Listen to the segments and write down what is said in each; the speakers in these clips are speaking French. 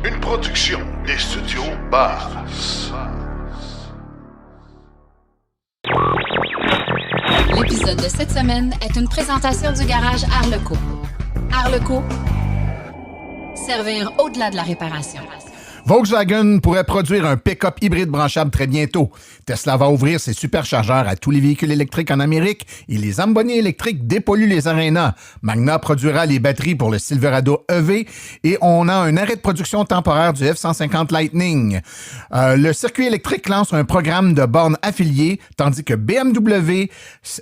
Une production des studios Bass. L'épisode de cette semaine est une présentation du garage Arleco. Arleco, servir au-delà de la réparation. Volkswagen pourrait produire un pick-up hybride branchable très bientôt. Tesla va ouvrir ses superchargeurs à tous les véhicules électriques en Amérique et les Lamborghini électriques dépolluent les arénas. Magna produira les batteries pour le Silverado EV et on a un arrêt de production temporaire du F-150 Lightning. Le circuit électrique lance un programme de bornes affiliées, tandis que BMW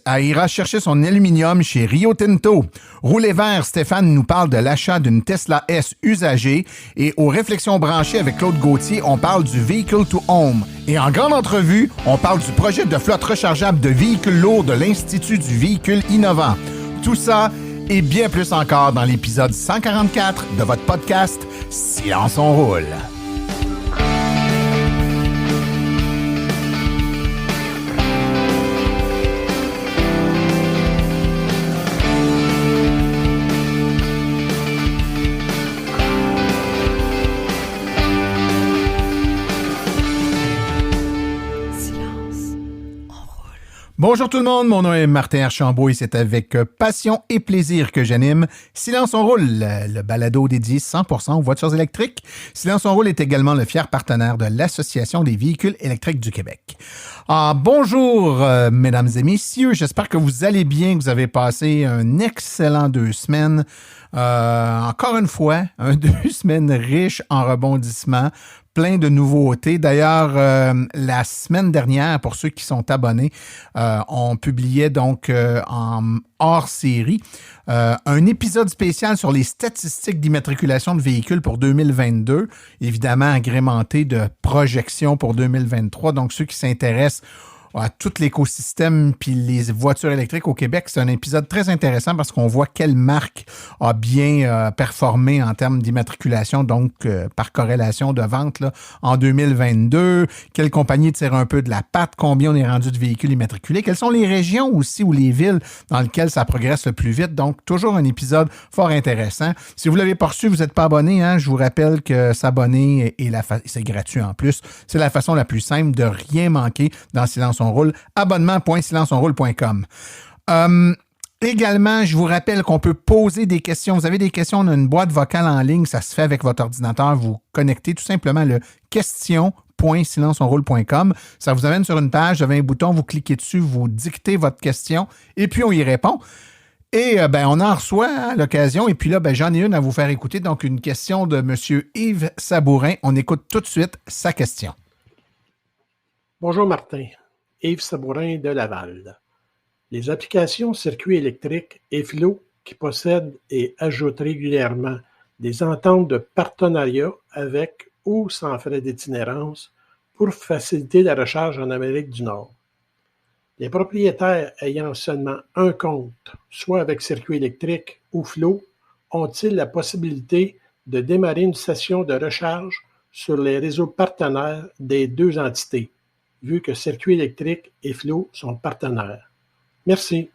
ira chercher son aluminium chez Rio Tinto. Roulez vert, Stéphane nous parle de l'achat d'une Tesla S usagée et aux réflexions branchées avec Claude Gauthier, on parle du Vehicle to Home. Et en grande entrevue, on parle du projet de flotte rechargeable de véhicules lourds de l'Institut du véhicule innovant. Tout ça et bien plus encore dans l'épisode 144 de votre podcast Silence on roule. Bonjour tout le monde, mon nom est Martin Archambault et c'est avec passion et plaisir que j'anime Silence on roule, le balado dédié 100% aux voitures électriques. Silence on roule est également le fier partenaire de l'Association des véhicules électriques du Québec. Bonjour mesdames et messieurs, j'espère que vous allez bien, que vous avez passé un excellent 2 semaines. Encore une fois, 2 semaines riches en rebondissements. Plein de nouveautés. D'ailleurs, la semaine dernière, pour ceux qui sont abonnés, on publiait donc en hors-série un épisode spécial sur les statistiques d'immatriculation de véhicules pour 2022, évidemment agrémenté de projections pour 2023. Donc, ceux qui s'intéressent à tout l'écosystème puis les voitures électriques au Québec, c'est un épisode très intéressant parce qu'on voit quelle marque a bien performé en termes d'immatriculation, donc par corrélation de vente là, en 2022, quelle compagnie tire un peu de la patte, combien on est rendu de véhicules immatriculés, quelles sont les régions aussi ou les villes dans lesquelles ça progresse le plus vite. Donc, toujours un épisode fort intéressant. Si vous ne l'avez pas reçu, vous n'êtes pas abonné, je vous rappelle que s'abonner, c'est gratuit en plus, c'est la façon la plus simple de rien manquer dans Silence on roule, abonnement.silenceonroule.com. Également, je vous rappelle qu'on peut poser des questions. Vous avez des questions, on a une boîte vocale en ligne, ça se fait avec votre ordinateur. Vous connectez tout simplement le question.silenceonroule.com. Ça vous amène sur une page, vous avez un bouton, vous cliquez dessus, vous dictez votre question et puis on y répond. Et on en reçoit à l'occasion. Et puis là, j'en ai une à vous faire écouter. Donc, une question de M. Yves Sabourin. On écoute tout de suite sa question. Bonjour Martin. Yves Sabourin de Laval. Les applications circuits électriques et FLO qui possèdent et ajoutent régulièrement des ententes de partenariat avec ou sans frais d'itinérance pour faciliter la recharge en Amérique du Nord. Les propriétaires ayant seulement un compte, soit avec circuit électrique ou FLO, ont-ils la possibilité de démarrer une session de recharge sur les réseaux partenaires des 2 entités? Vu que Circuit électrique et FLO sont partenaires. Merci.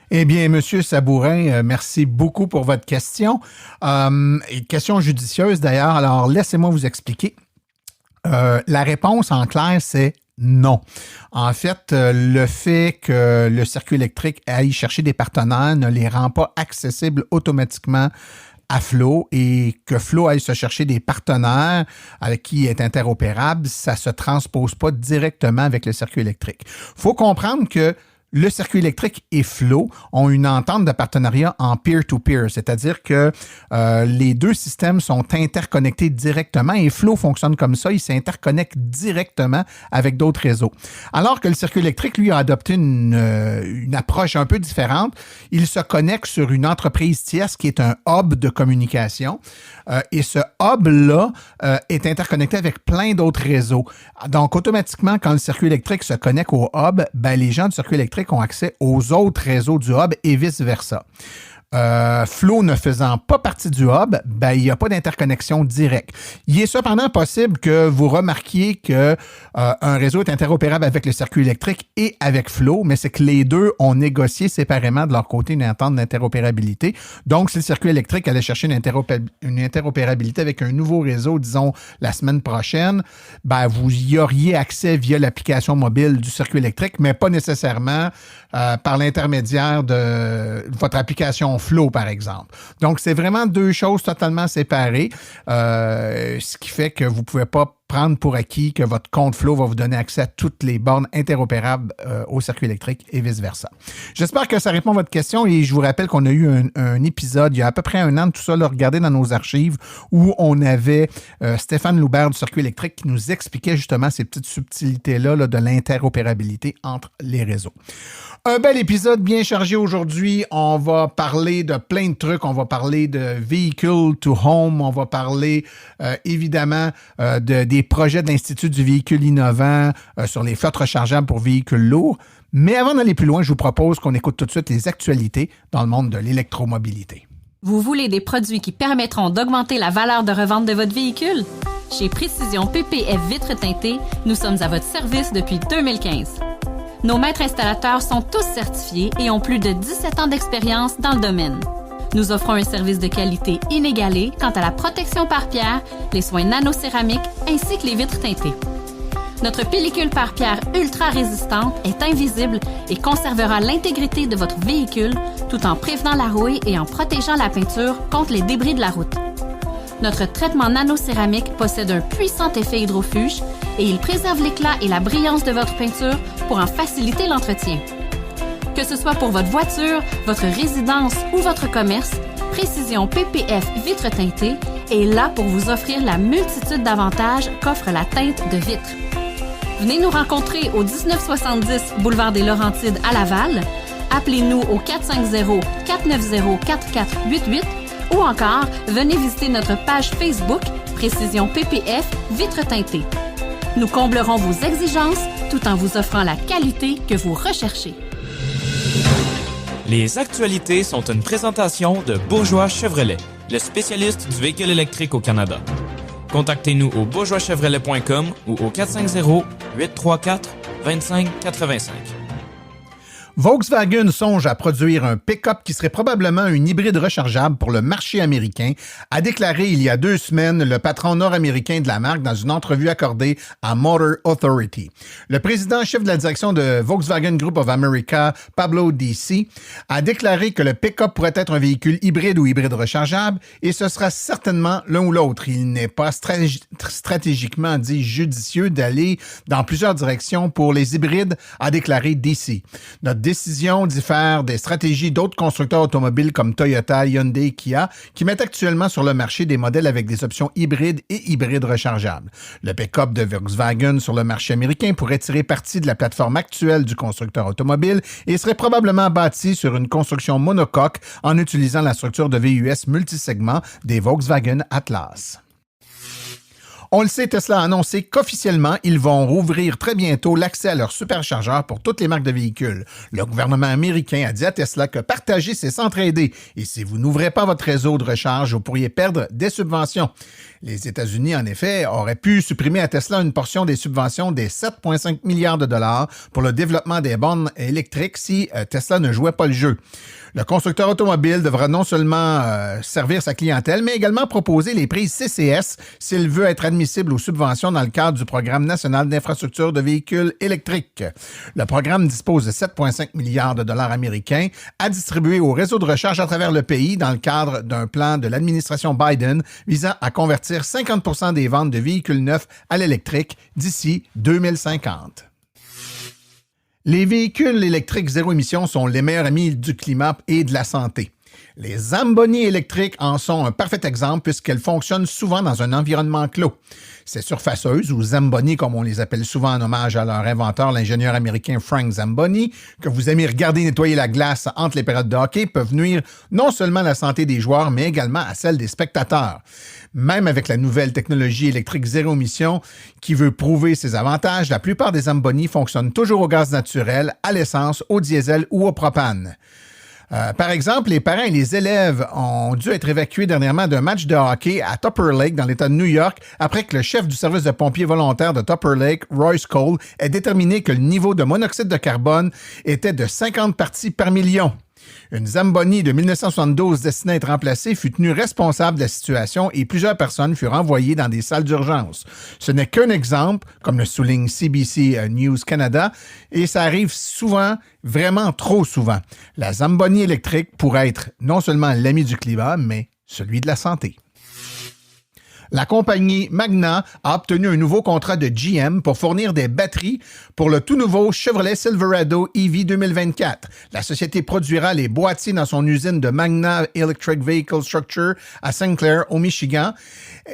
Eh bien, M. Sabourin, merci beaucoup pour votre question. Question judicieuse d'ailleurs, alors laissez-moi vous expliquer. La réponse en clair, c'est non. En fait, le fait que le circuit électrique aille chercher des partenaires ne les rend pas accessibles automatiquement à FLO et que FLO aille se chercher des partenaires avec qui il est interopérable, ça ne se transpose pas directement avec le circuit électrique. Il faut comprendre que le circuit électrique et FLO ont une entente de partenariat en peer-to-peer, c'est-à-dire que les 2 systèmes sont interconnectés directement et FLO fonctionne comme ça, il s'interconnecte directement avec d'autres réseaux. Alors que le circuit électrique, lui, a adopté une approche un peu différente. Il se connecte sur une entreprise tierce qui est un hub de communication et ce hub-là est interconnecté avec plein d'autres réseaux. Donc, automatiquement, quand le circuit électrique se connecte au hub, les gens du circuit électrique ont accès aux autres réseaux du hub et vice-versa. Flow ne faisant pas partie du hub, ben, il n'y a pas d'interconnexion directe. Il est cependant possible que vous remarquiez que un réseau est interopérable avec le circuit électrique et avec Flow, mais c'est que les deux ont négocié séparément de leur côté une entente d'interopérabilité. Donc, si le circuit électrique allait chercher une interopérabilité avec un nouveau réseau, disons, la semaine prochaine, ben, vous y auriez accès via l'application mobile du circuit électrique, mais pas nécessairement par l'intermédiaire de votre application Flow, par exemple. Donc, c'est vraiment deux choses totalement séparées, ce qui fait que vous ne pouvez pas prendre pour acquis que votre compte Flow va vous donner accès à toutes les bornes interopérables au circuit électrique et vice-versa. J'espère que ça répond à votre question et je vous rappelle qu'on a eu un épisode il y a à peu près 1 an de tout ça, là, regardez dans nos archives, où on avait Stéphane Loubert du circuit électrique qui nous expliquait justement ces petites subtilités-là là, de l'interopérabilité entre les réseaux. Un bel épisode bien chargé aujourd'hui. On va parler de plein de trucs. On va parler de Vehicle to Home. On va parler évidemment des projets de l'Institut du véhicule innovant sur les flottes rechargeables pour véhicules lourds. Mais avant d'aller plus loin, je vous propose qu'on écoute tout de suite les actualités dans le monde de l'électromobilité. Vous voulez des produits qui permettront d'augmenter la valeur de revente de votre véhicule? Chez Précision PPF Vitres teintées, nous sommes à votre service depuis 2015. Nos maîtres installateurs sont tous certifiés et ont plus de 17 ans d'expérience dans le domaine. Nous offrons un service de qualité inégalé quant à la protection par pierre, les soins nanocéramiques ainsi que les vitres teintées. Notre pellicule par pierre ultra résistante est invisible et conservera l'intégrité de votre véhicule tout en prévenant la rouille et en protégeant la peinture contre les débris de la route. Notre traitement nanocéramique possède un puissant effet hydrofuge et il préserve l'éclat et la brillance de votre peinture pour en faciliter l'entretien. Que ce soit pour votre voiture, votre résidence ou votre commerce, Précision PPF Vitres teintées est là pour vous offrir la multitude d'avantages qu'offre la teinte de vitre. Venez nous rencontrer au 1970 Boulevard des Laurentides à Laval. Appelez-nous au 450-490-4488 ou encore, venez visiter notre page Facebook Précision PPF Vitres teintées. Nous comblerons vos exigences tout en vous offrant la qualité que vous recherchez. Les actualités sont une présentation de Bourgeois Chevrolet, le spécialiste du véhicule électrique au Canada. Contactez-nous au bourgeoischevrolet.com ou au 450-834-2585. Volkswagen songe à produire un pick-up qui serait probablement un hybride rechargeable pour le marché américain, a déclaré il y a 2 semaines le patron nord-américain de la marque dans une entrevue accordée à Motor Authority. Le président-chef de la direction de Volkswagen Group of America, Pablo Dici, a déclaré que le pick-up pourrait être un véhicule hybride ou hybride rechargeable et ce sera certainement l'un ou l'autre. Il n'est pas stratégiquement dit judicieux d'aller dans plusieurs directions pour les hybrides, a déclaré Dici. Notre décision diffère des stratégies d'autres constructeurs automobiles comme Toyota, Hyundai et Kia qui mettent actuellement sur le marché des modèles avec des options hybrides et hybrides rechargeables. Le pick-up de Volkswagen sur le marché américain pourrait tirer parti de la plateforme actuelle du constructeur automobile et serait probablement bâti sur une construction monocoque en utilisant la structure de VUS multisegment des Volkswagen Atlas. On le sait, Tesla a annoncé qu'officiellement, ils vont rouvrir très bientôt l'accès à leurs superchargeurs pour toutes les marques de véhicules. Le gouvernement américain a dit à Tesla que partager, c'est s'entraider. Et si vous n'ouvrez pas votre réseau de recharge, vous pourriez perdre des subventions. Les États-Unis, en effet, auraient pu supprimer à Tesla une portion des subventions des 7,5 milliards de dollars pour le développement des bornes électriques si Tesla ne jouait pas le jeu. Le constructeur automobile devra non seulement servir sa clientèle, mais également proposer les prises CCS s'il veut être admissible aux subventions dans le cadre du Programme national d'infrastructure de véhicules électriques. Le programme dispose de 7,5 milliards de dollars américains à distribuer aux réseaux de recharge à travers le pays dans le cadre d'un plan de l'administration Biden visant à convertir 50% des ventes de véhicules neufs à l'électrique d'ici 2050. Les véhicules électriques zéro émission sont les meilleurs amis du climat et de la santé. Les Zamboni électriques en sont un parfait exemple puisqu'elles fonctionnent souvent dans un environnement clos. Ces surfaceuses, ou Zamboni comme on les appelle souvent en hommage à leur inventeur, l'ingénieur américain Frank Zamboni, que vous aimez regarder nettoyer la glace entre les périodes de hockey, peuvent nuire non seulement à la santé des joueurs, mais également à celle des spectateurs. Même avec la nouvelle technologie électrique zéro émission qui veut prouver ses avantages, la plupart des Zamboni fonctionnent toujours au gaz naturel, à l'essence, au diesel ou au propane. Par exemple, les parents et les élèves ont dû être évacués dernièrement d'un match de hockey à Tupper Lake dans l'État de New York après que le chef du service de pompiers volontaires de Tupper Lake, Royce Cole, ait déterminé que le niveau de monoxyde de carbone était de 50 parties par million. Une Zamboni de 1972 destinée à être remplacée fut tenue responsable de la situation et plusieurs personnes furent envoyées dans des salles d'urgence. Ce n'est qu'un exemple, comme le souligne CBC News Canada, et ça arrive souvent, vraiment trop souvent. La Zamboni électrique pourrait être non seulement l'ami du climat, mais celui de la santé. La compagnie Magna a obtenu un nouveau contrat de GM pour fournir des batteries pour le tout nouveau Chevrolet Silverado EV 2024. La société produira les boîtiers dans son usine de Magna Electric Vehicle Structure à St. Clair, au Michigan,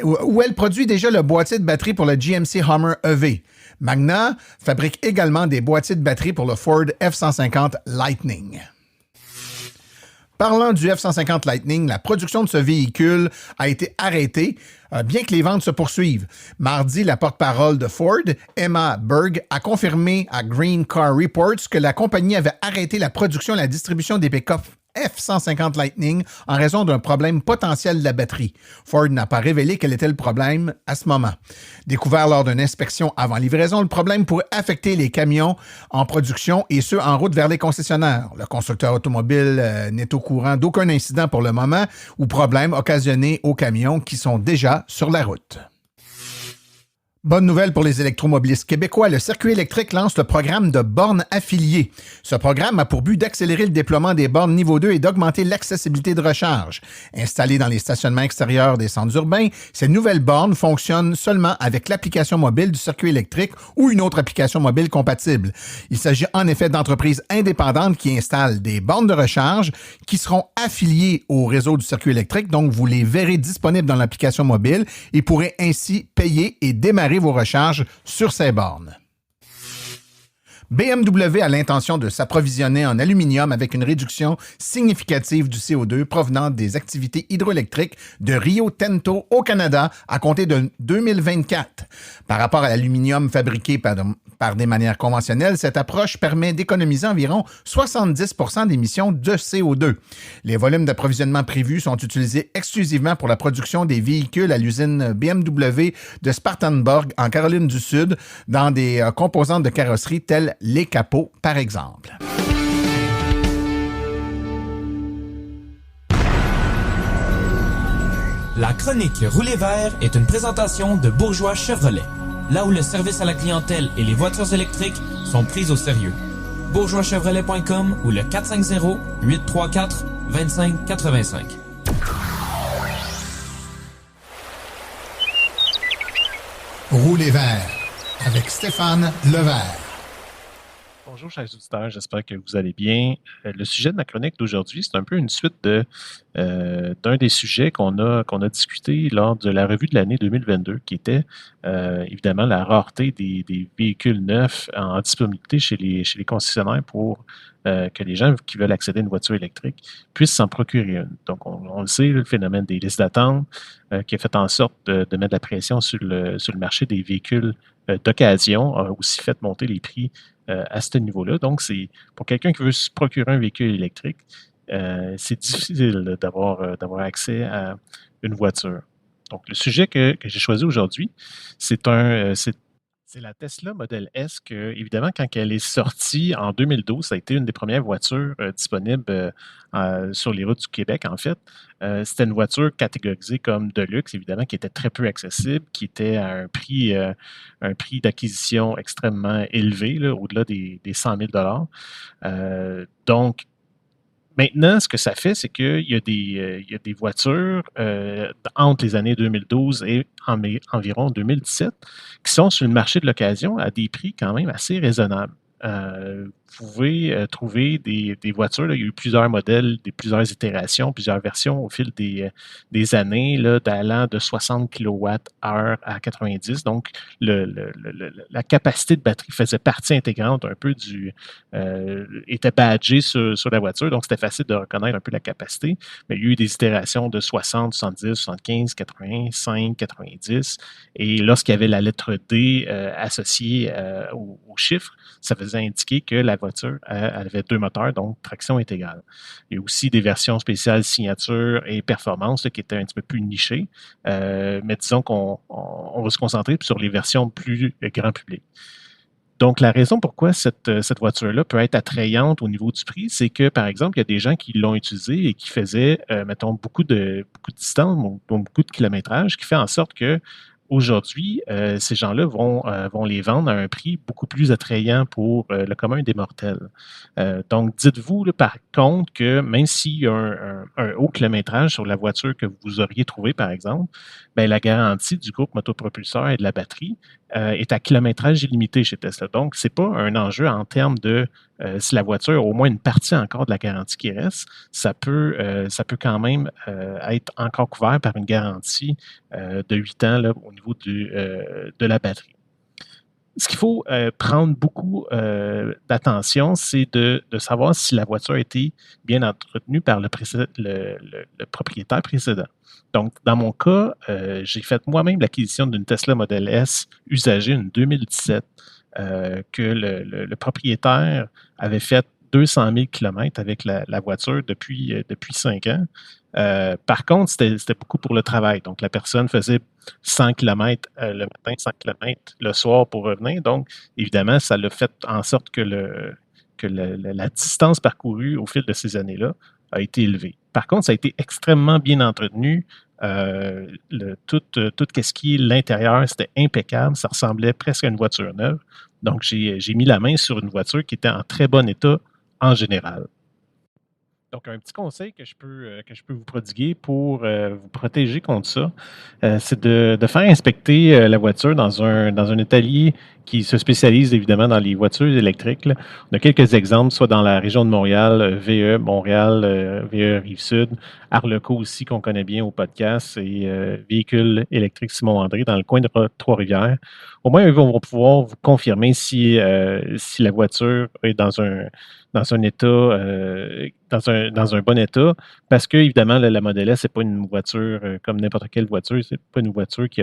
où elle produit déjà le boîtier de batterie pour le GMC Hummer EV. Magna fabrique également des boîtiers de batterie pour le Ford F-150 Lightning. Parlant du F-150 Lightning, la production de ce véhicule a été arrêtée, bien que les ventes se poursuivent. Mardi, la porte-parole de Ford, Emma Berg, a confirmé à Green Car Reports que la compagnie avait arrêté la production et la distribution des pick-up F-150 Lightning en raison d'un problème potentiel de la batterie. Ford n'a pas révélé quel était le problème à ce moment. Découvert lors d'une inspection avant livraison, le problème pourrait affecter les camions en production et ceux en route vers les concessionnaires. Le constructeur automobile n'est au courant d'aucun incident pour le moment ou problème occasionné aux camions qui sont déjà sur la route. Bonne nouvelle pour les électromobilistes québécois, le circuit électrique lance le programme de bornes affiliées. Ce programme a pour but d'accélérer le déploiement des bornes niveau 2 et d'augmenter l'accessibilité de recharge. Installées dans les stationnements extérieurs des centres urbains, ces nouvelles bornes fonctionnent seulement avec l'application mobile du circuit électrique ou une autre application mobile compatible. Il s'agit en effet d'entreprises indépendantes qui installent des bornes de recharge qui seront affiliées au réseau du circuit électrique, donc vous les verrez disponibles dans l'application mobile et pourrez ainsi payer et démarrer vos recharges sur ces bornes. BMW a l'intention de s'approvisionner en aluminium avec une réduction significative du CO2 provenant des activités hydroélectriques de Rio Tinto au Canada à compter de 2024. Par rapport à l'aluminium fabriqué par des manières conventionnelles, cette approche permet d'économiser environ 70% d'émissions de CO2. Les volumes d'approvisionnement prévus sont utilisés exclusivement pour la production des véhicules à l'usine BMW de Spartanburg en Caroline du Sud dans des composantes de carrosserie telles les capots, par exemple. La chronique Rouler vert est une présentation de Bourgeois Chevrolet, là où le service à la clientèle et les voitures électriques sont prises au sérieux. bourgeoischevrolet.com ou le 450-834-2585. Rouler vert avec Stéphane Levert. Bonjour, chers auditeurs, j'espère que vous allez bien. Le sujet de ma chronique d'aujourd'hui, c'est un peu une suite d'un des sujets qu'on a discuté lors de la revue de l'année 2022, qui était évidemment la rareté des véhicules neufs en disponibilité chez les concessionnaires pour que les gens qui veulent accéder à une voiture électrique puissent s'en procurer une. Donc, on le sait, le phénomène des listes d'attente qui a fait en sorte de mettre de la pression sur le marché des véhicules d'occasion a aussi fait monter les prix à ce niveau-là. Donc, c'est pour quelqu'un qui veut se procurer un véhicule électrique, c'est difficile d'avoir accès à une voiture. Donc, le sujet que j'ai choisi aujourd'hui, c'est la Tesla Model S que, évidemment, quand elle est sortie en 2012, ça a été une des premières voitures disponibles sur les routes du Québec, en fait. C'était une voiture catégorisée comme de luxe, évidemment, qui était très peu accessible, qui était à un prix d'acquisition extrêmement élevé, là, au-delà des 100 000 $. Donc, maintenant, ce que ça fait, c'est qu'il y a des voitures entre les années 2012 et environ 2017 qui sont sur le marché de l'occasion à des prix quand même assez raisonnables. Vous pouvez trouver des voitures, là, il y a eu plusieurs modèles, plusieurs itérations, plusieurs versions au fil des années, là, allant de 60 kWh à 90. Donc, la capacité de batterie faisait partie intégrante un peu était badgée sur la voiture, donc c'était facile de reconnaître un peu la capacité. Mais il y a eu des itérations de 60, 70, 75, 85, 90. Et lorsqu'il y avait la lettre D associée au chiffre, ça faisait indiquer que la voiture, elle avait 2 moteurs, donc traction intégrale. Il y a aussi des versions spéciales signature et performance là, qui étaient un petit peu plus nichées, mais disons qu'on va se concentrer sur les versions plus grand public. Donc, la raison pourquoi cette voiture-là peut être attrayante au niveau du prix, c'est que, par exemple, il y a des gens qui l'ont utilisée et qui faisaient, mettons, beaucoup de distance, beaucoup de kilométrage, qui fait en sorte que aujourd'hui, ces gens-là vont les vendre à un prix beaucoup plus attrayant pour le commun des mortels. Donc, dites-vous, là, par contre, que même s'il y a un haut kilométrage sur la voiture que vous auriez trouvée, par exemple, bien, la garantie du groupe motopropulseur et de la batterie est à kilométrage illimité chez Tesla. Donc, ce n'est pas un enjeu en termes de si la voiture a au moins une partie encore de la garantie qui reste, ça peut quand même être encore couvert par une garantie de 8 ans là, au niveau de la batterie. Ce qu'il faut prendre beaucoup d'attention, c'est de savoir si la voiture a été bien entretenue par le propriétaire précédent. Donc, dans mon cas, j'ai fait moi-même l'acquisition d'une Tesla Model S usagée, une 2017, que le propriétaire avait fait 200 000 km avec la voiture depuis 5 ans. Par contre, c'était beaucoup pour le travail. Donc, la personne faisait 100 km le matin, 100 km le soir pour revenir. Donc, évidemment, ça l'a fait en sorte que la distance parcourue au fil de ces années-là a été élevée. Par contre, ça a été extrêmement bien entretenu. Tout ce qui est l'intérieur, c'était impeccable. Ça ressemblait presque à une voiture neuve. Donc, j'ai mis la main sur une voiture qui était en très bon état en général. Donc, un petit conseil que je peux vous prodiguer pour vous protéger contre ça, c'est de faire inspecter la voiture dans un atelier qui se spécialise évidemment dans les voitures électriques. Là. On a quelques exemples, soit dans la région de Montréal, VE Montréal, VE Rive-Sud, Arleco aussi qu'on connaît bien au podcast, et Véhicules électriques Simon-André dans le coin de Trois-Rivières. Au moins, ils vont pouvoir vous confirmer si la voiture est dans un état, dans un bon état, parce que évidemment la Model S, c'est pas une voiture comme n'importe quelle voiture, c'est pas une voiture qui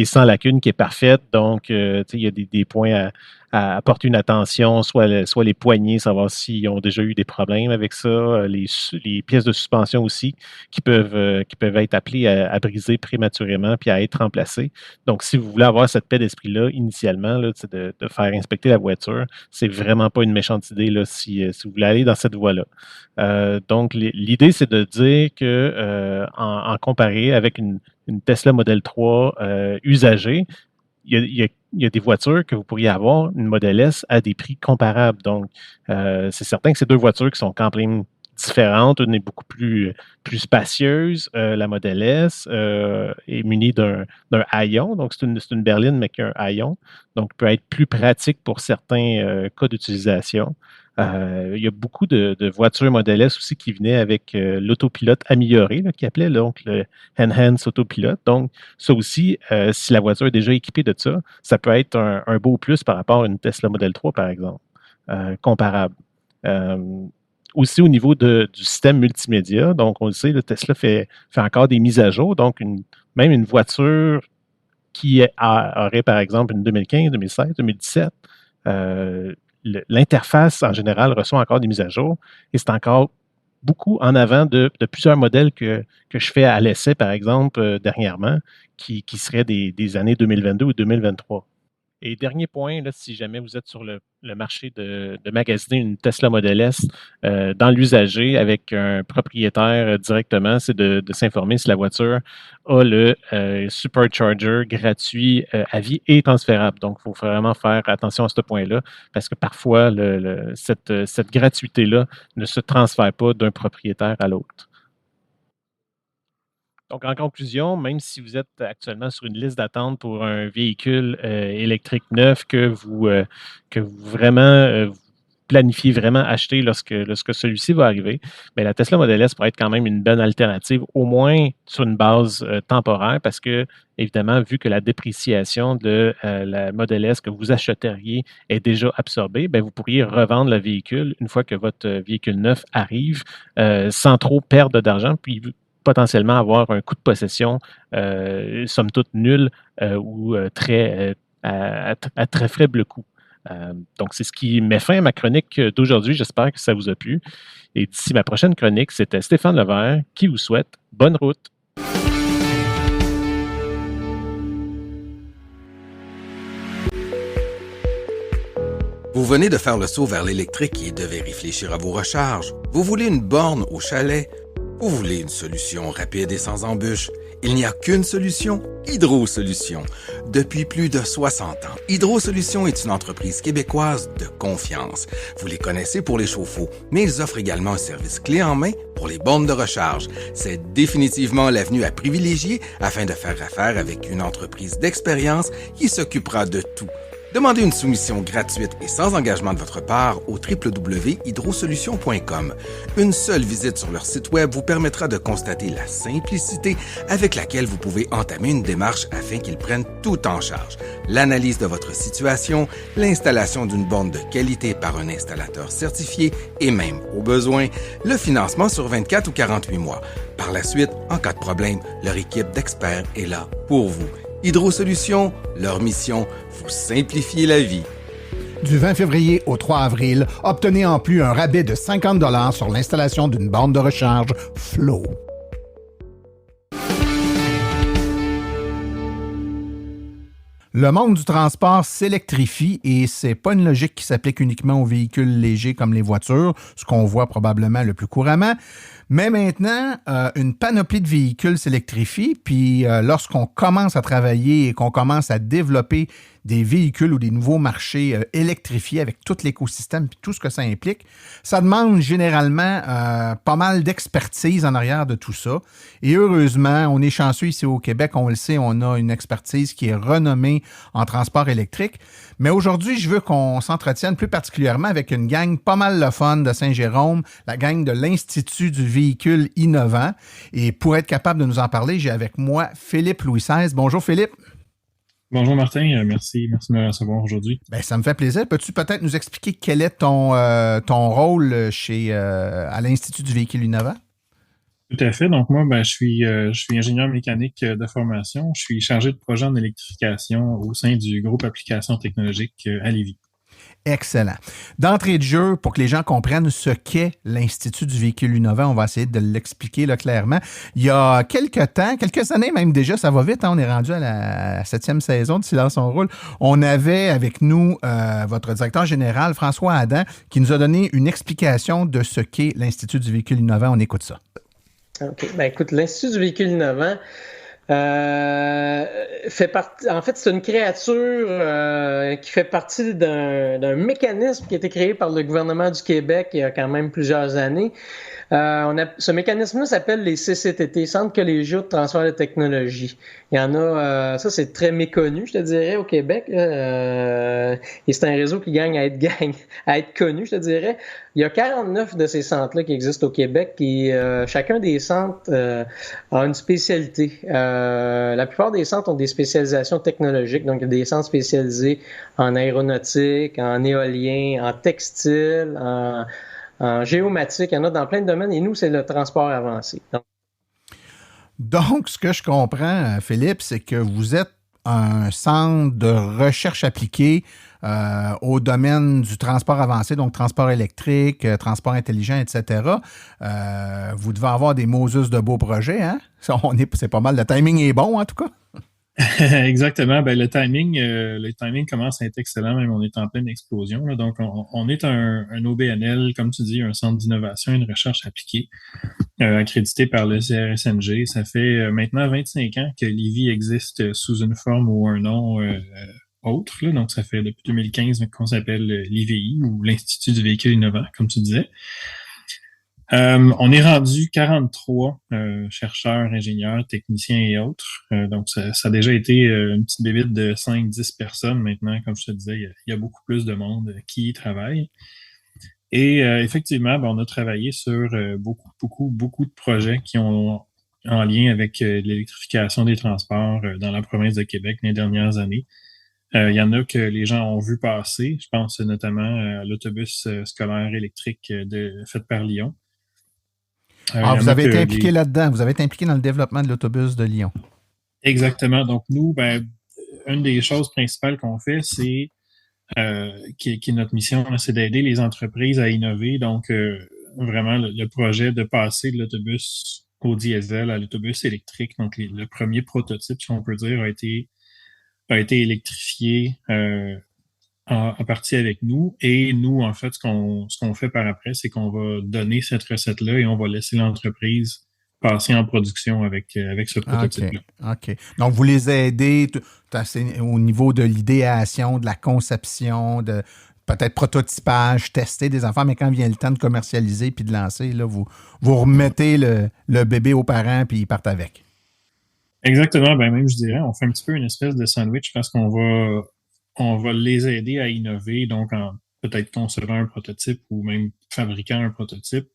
est sans lacune, qui est parfaite. Donc, il y a des points à apporter une attention, soit les poignées, savoir s'ils ont déjà eu des problèmes avec ça, les pièces de suspension aussi qui peuvent être appelées à briser prématurément puis à être remplacées. Donc, si vous voulez avoir cette paix d'esprit-là, initialement, là, de faire inspecter la voiture, c'est vraiment pas une méchante idée là, si vous voulez aller dans cette voie-là. Donc, l'idée, c'est de dire que en comparé avec une Tesla Model 3 usagée, il y a des voitures que vous pourriez avoir, une Model S, à des prix comparables. Donc, c'est certain que c'est deux voitures qui sont quand même différentes. Une est beaucoup plus spacieuse. La Model S est munie d'un haillon. Donc, c'est une berline, mais qui a un haillon. Donc, peut être plus pratique pour certains cas d'utilisation. Il y a beaucoup de voitures Model S aussi qui venaient avec l'autopilote amélioré, là, qui appelait donc le Enhanced Autopilot. Donc, ça aussi, si la voiture est déjà équipée de ça peut être un beau plus par rapport à une Tesla Model 3, par exemple, comparable. Aussi au niveau du système multimédia, donc on le sait, le Tesla fait encore des mises à jour. Donc, même une voiture qui aurait, par exemple, une 2015, 2016, 2017, l'interface, en général, reçoit encore des mises à jour et c'est encore beaucoup en avant de plusieurs modèles que je fais à l'essai, par exemple, dernièrement, qui seraient des années 2022 ou 2023. Et dernier point, là, si jamais vous êtes sur le marché de magasiner une Tesla Model S dans l'usager avec un propriétaire directement, c'est de s'informer si la voiture a le supercharger gratuit à vie et transférable. Donc, il faut vraiment faire attention à ce point-là parce que parfois, cette gratuité-là ne se transfère pas d'un propriétaire à l'autre. Donc, en conclusion, même si vous êtes actuellement sur une liste d'attente pour un véhicule électrique neuf que vous vraiment planifiez vraiment acheter lorsque celui-ci va arriver, bien, la Tesla Model S pourrait être quand même une bonne alternative, au moins sur une base temporaire, parce que, évidemment, vu que la dépréciation de la Model S que vous achèteriez est déjà absorbée, bien, vous pourriez revendre le véhicule une fois que votre véhicule neuf arrive sans trop perdre d'argent, puis potentiellement avoir un coût de possession somme toute nul ou à très faible coût. Donc, c'est ce qui met fin à ma chronique d'aujourd'hui. J'espère que ça vous a plu. Et d'ici ma prochaine chronique, c'était Stéphane Levert qui vous souhaite bonne route. Vous venez de faire le saut vers l'électrique et devez réfléchir à vos recharges. Vous voulez une borne au chalet? Vous voulez une solution rapide et sans embûches? Il n'y a qu'une solution, Hydro Solutions. Depuis plus de 60 ans, Hydro Solutions est une entreprise québécoise de confiance. Vous les connaissez pour les chauffe-eau, mais ils offrent également un service clé en main pour les bornes de recharge. C'est définitivement l'avenue à privilégier afin de faire affaire avec une entreprise d'expérience qui s'occupera de tout. Demandez une soumission gratuite et sans engagement de votre part au www.hydrosolutions.com. Une seule visite sur leur site web vous permettra de constater la simplicité avec laquelle vous pouvez entamer une démarche afin qu'ils prennent tout en charge. L'analyse de votre situation, l'installation d'une borne de qualité par un installateur certifié et même, au besoin, le financement sur 24 ou 48 mois. Par la suite, en cas de problème, leur équipe d'experts est là pour vous. Hydro Solutions, leur mission, vous simplifier la vie. Du 20 février au 3 avril, obtenez en plus un rabais de 50 $ sur l'installation d'une borne de recharge Flow. Le monde du transport s'électrifie et c'est pas une logique qui s'applique uniquement aux véhicules légers comme les voitures, ce qu'on voit probablement le plus couramment. Mais maintenant, une panoplie de véhicules s'électrifie, puis lorsqu'on commence à travailler et qu'on commence à développer des véhicules ou des nouveaux marchés électrifiés avec tout l'écosystème et tout ce que ça implique, ça demande généralement pas mal d'expertise en arrière de tout ça. Et heureusement, on est chanceux ici au Québec, on le sait, on a une expertise qui est renommée en transport électrique. Mais aujourd'hui, je veux qu'on s'entretienne plus particulièrement avec une gang pas mal le fun de Saint-Jérôme, la gang de l'Institut du véhicule innovant. Et pour être capable de nous en parler, j'ai avec moi Philippe Louis XVI. Bonjour Philippe. Bonjour Martin, merci de me recevoir aujourd'hui. Ben, ça me fait plaisir. Peux-tu peut-être nous expliquer quel est ton rôle à l'Institut du véhicule innovant? Tout à fait. Donc moi, je suis ingénieur mécanique de formation. Je suis chargé de projet en électrification au sein du groupe Applications technologiques à Lévis. Excellent. D'entrée de jeu, pour que les gens comprennent ce qu'est l'Institut du véhicule innovant, on va essayer de l'expliquer là, clairement. Il y a quelques années même déjà, ça va vite, hein, on est rendu à la 7e saison de Silence on roule. On avait avec nous votre directeur général, François Adam, qui nous a donné une explication de ce qu'est l'Institut du véhicule innovant. On écoute ça. OK. Ben écoute, l'Institut du véhicule innovant fait partie. En fait, c'est une créature qui fait partie d'un mécanisme qui a été créé par le gouvernement du Québec il y a quand même plusieurs années. Ce mécanisme-là s'appelle les CCTT, Centres collégiaux de transfert de technologie. Il y en a, ça c'est très méconnu, je te dirais, au Québec. Et c'est un réseau qui gagne à être connu, je te dirais. Il y a 49 de ces centres-là qui existent au Québec et chacun des centres a une spécialité. La plupart des centres ont des spécialisations technologiques, donc il y a des centres spécialisés en aéronautique, en éolien, en textile, en géomatique, il y en a dans plein de domaines, et nous, c'est le transport avancé. Donc, ce que je comprends, Philippe, c'est que vous êtes un centre de recherche appliquée au domaine du transport avancé, donc transport électrique, transport intelligent, etc. Vous devez avoir des Moses de beaux projets, hein? C'est pas mal, le timing est bon, en tout cas. Exactement. Ben, le timing commence à être excellent, même on est en pleine explosion. Là. Donc, on est un OBNL, comme tu dis, un centre d'innovation et de recherche appliquée, accrédité par le CRSNG. Ça fait maintenant 25 ans que Lévis existe sous une forme ou un nom autre. Là. Donc, ça fait depuis 2015 qu'on s'appelle l'IVI ou l'Institut du véhicule innovant, comme tu disais. On est rendu 43 chercheurs, ingénieurs, techniciens et autres. Donc, ça a déjà été une petite bébite de 5-10 personnes maintenant. Comme je te disais, il y a beaucoup plus de monde qui y travaille. Et effectivement, on a travaillé sur beaucoup de projets qui ont en lien avec l'électrification des transports dans la province de Québec les dernières années. Il y en a que les gens ont vu passer. Je pense notamment à l'autobus scolaire électrique fait par Lyon. Vous avez été impliqué là-dedans. Vous avez été impliqué dans le développement de l'autobus de Lyon. Exactement. Donc, nous, une des choses principales qu'on fait, c'est qui est notre mission, là, c'est d'aider les entreprises à innover. Donc, vraiment, le projet de passer de l'autobus au diesel à l'autobus électrique. Donc, le premier prototype, si on peut dire, a été électrifié en partie avec nous. Et nous, en fait, ce qu'on fait par après, c'est qu'on va donner cette recette-là et on va laisser l'entreprise passer en production avec ce prototype-là. OK. Donc, vous les aidez au niveau de l'idéation, de la conception, de peut-être prototypage, tester des affaires, mais quand vient le temps de commercialiser puis de lancer, là, vous remettez le bébé aux parents puis ils partent avec. Exactement. Ben même, je dirais, on fait un petit peu une espèce de sandwich parce qu'on va les aider à innover, donc en peut-être concevant un prototype ou même fabriquant un prototype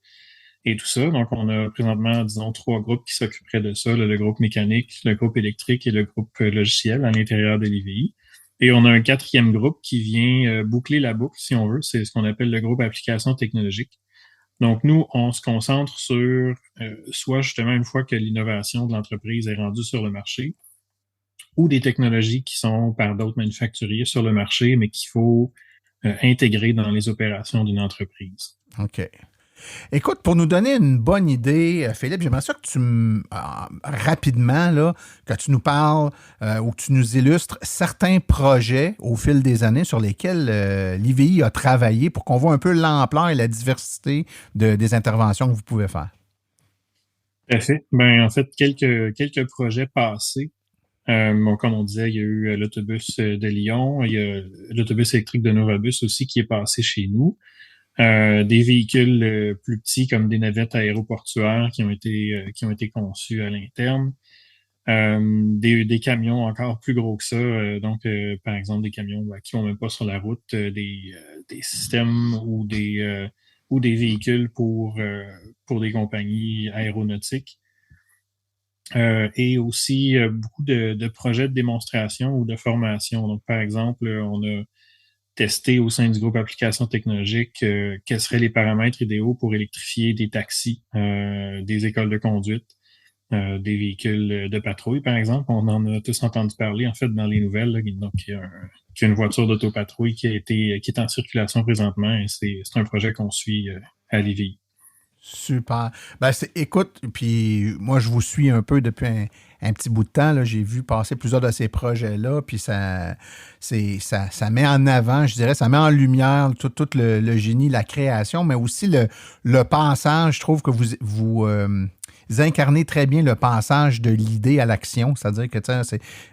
et tout ça. Donc, on a présentement, disons, 3 groupes qui s'occuperaient de ça, le groupe mécanique, le groupe électrique et le groupe logiciel à l'intérieur de l'IVI. Et on a un 4e groupe qui vient boucler la boucle, si on veut. C'est ce qu'on appelle le groupe application technologique. Donc, nous, on se concentre sur soit justement une fois que l'innovation de l'entreprise est rendue sur le marché, ou des technologies qui sont par d'autres manufacturiers sur le marché, mais qu'il faut intégrer dans les opérations d'une entreprise. OK. Écoute, pour nous donner une bonne idée, Philippe, j'aimerais ça que rapidement, là, que tu nous parles ou que tu nous illustres certains projets au fil des années sur lesquels l'IVI a travaillé pour qu'on voit un peu l'ampleur et la diversité des interventions que vous pouvez faire. Tout à fait. Ben, en fait, quelques projets passés. Comme on disait, il y a eu l'autobus de Lyon, il y a l'autobus électrique de Novabus aussi qui est passé chez nous. Des véhicules plus petits comme des navettes aéroportuaires qui ont été conçus à l'interne. Des camions encore plus gros que ça. Par exemple, des camions qui vont même pas sur la route, des systèmes ou des véhicules pour des compagnies aéronautiques. Et aussi beaucoup de projets de démonstration ou de formation. Donc, par exemple, on a testé au sein du groupe application technologique quels seraient les paramètres idéaux pour électrifier des taxis, des écoles de conduite, des véhicules de patrouille, par exemple. On en a tous entendu parler, en fait, dans les nouvelles. Là. Donc, il y a une voiture d'autopatrouille qui est en circulation présentement et c'est un projet qu'on suit à l'IVI. Super. Ben, écoute, puis moi, je vous suis un peu depuis un petit bout de temps. Là. J'ai vu passer plusieurs de ces projets-là, puis ça met en avant, je dirais, ça met en lumière tout le génie, la création, mais aussi le passage. Je trouve que vous incarnez très bien le passage de l'idée à l'action. C'est-à-dire que,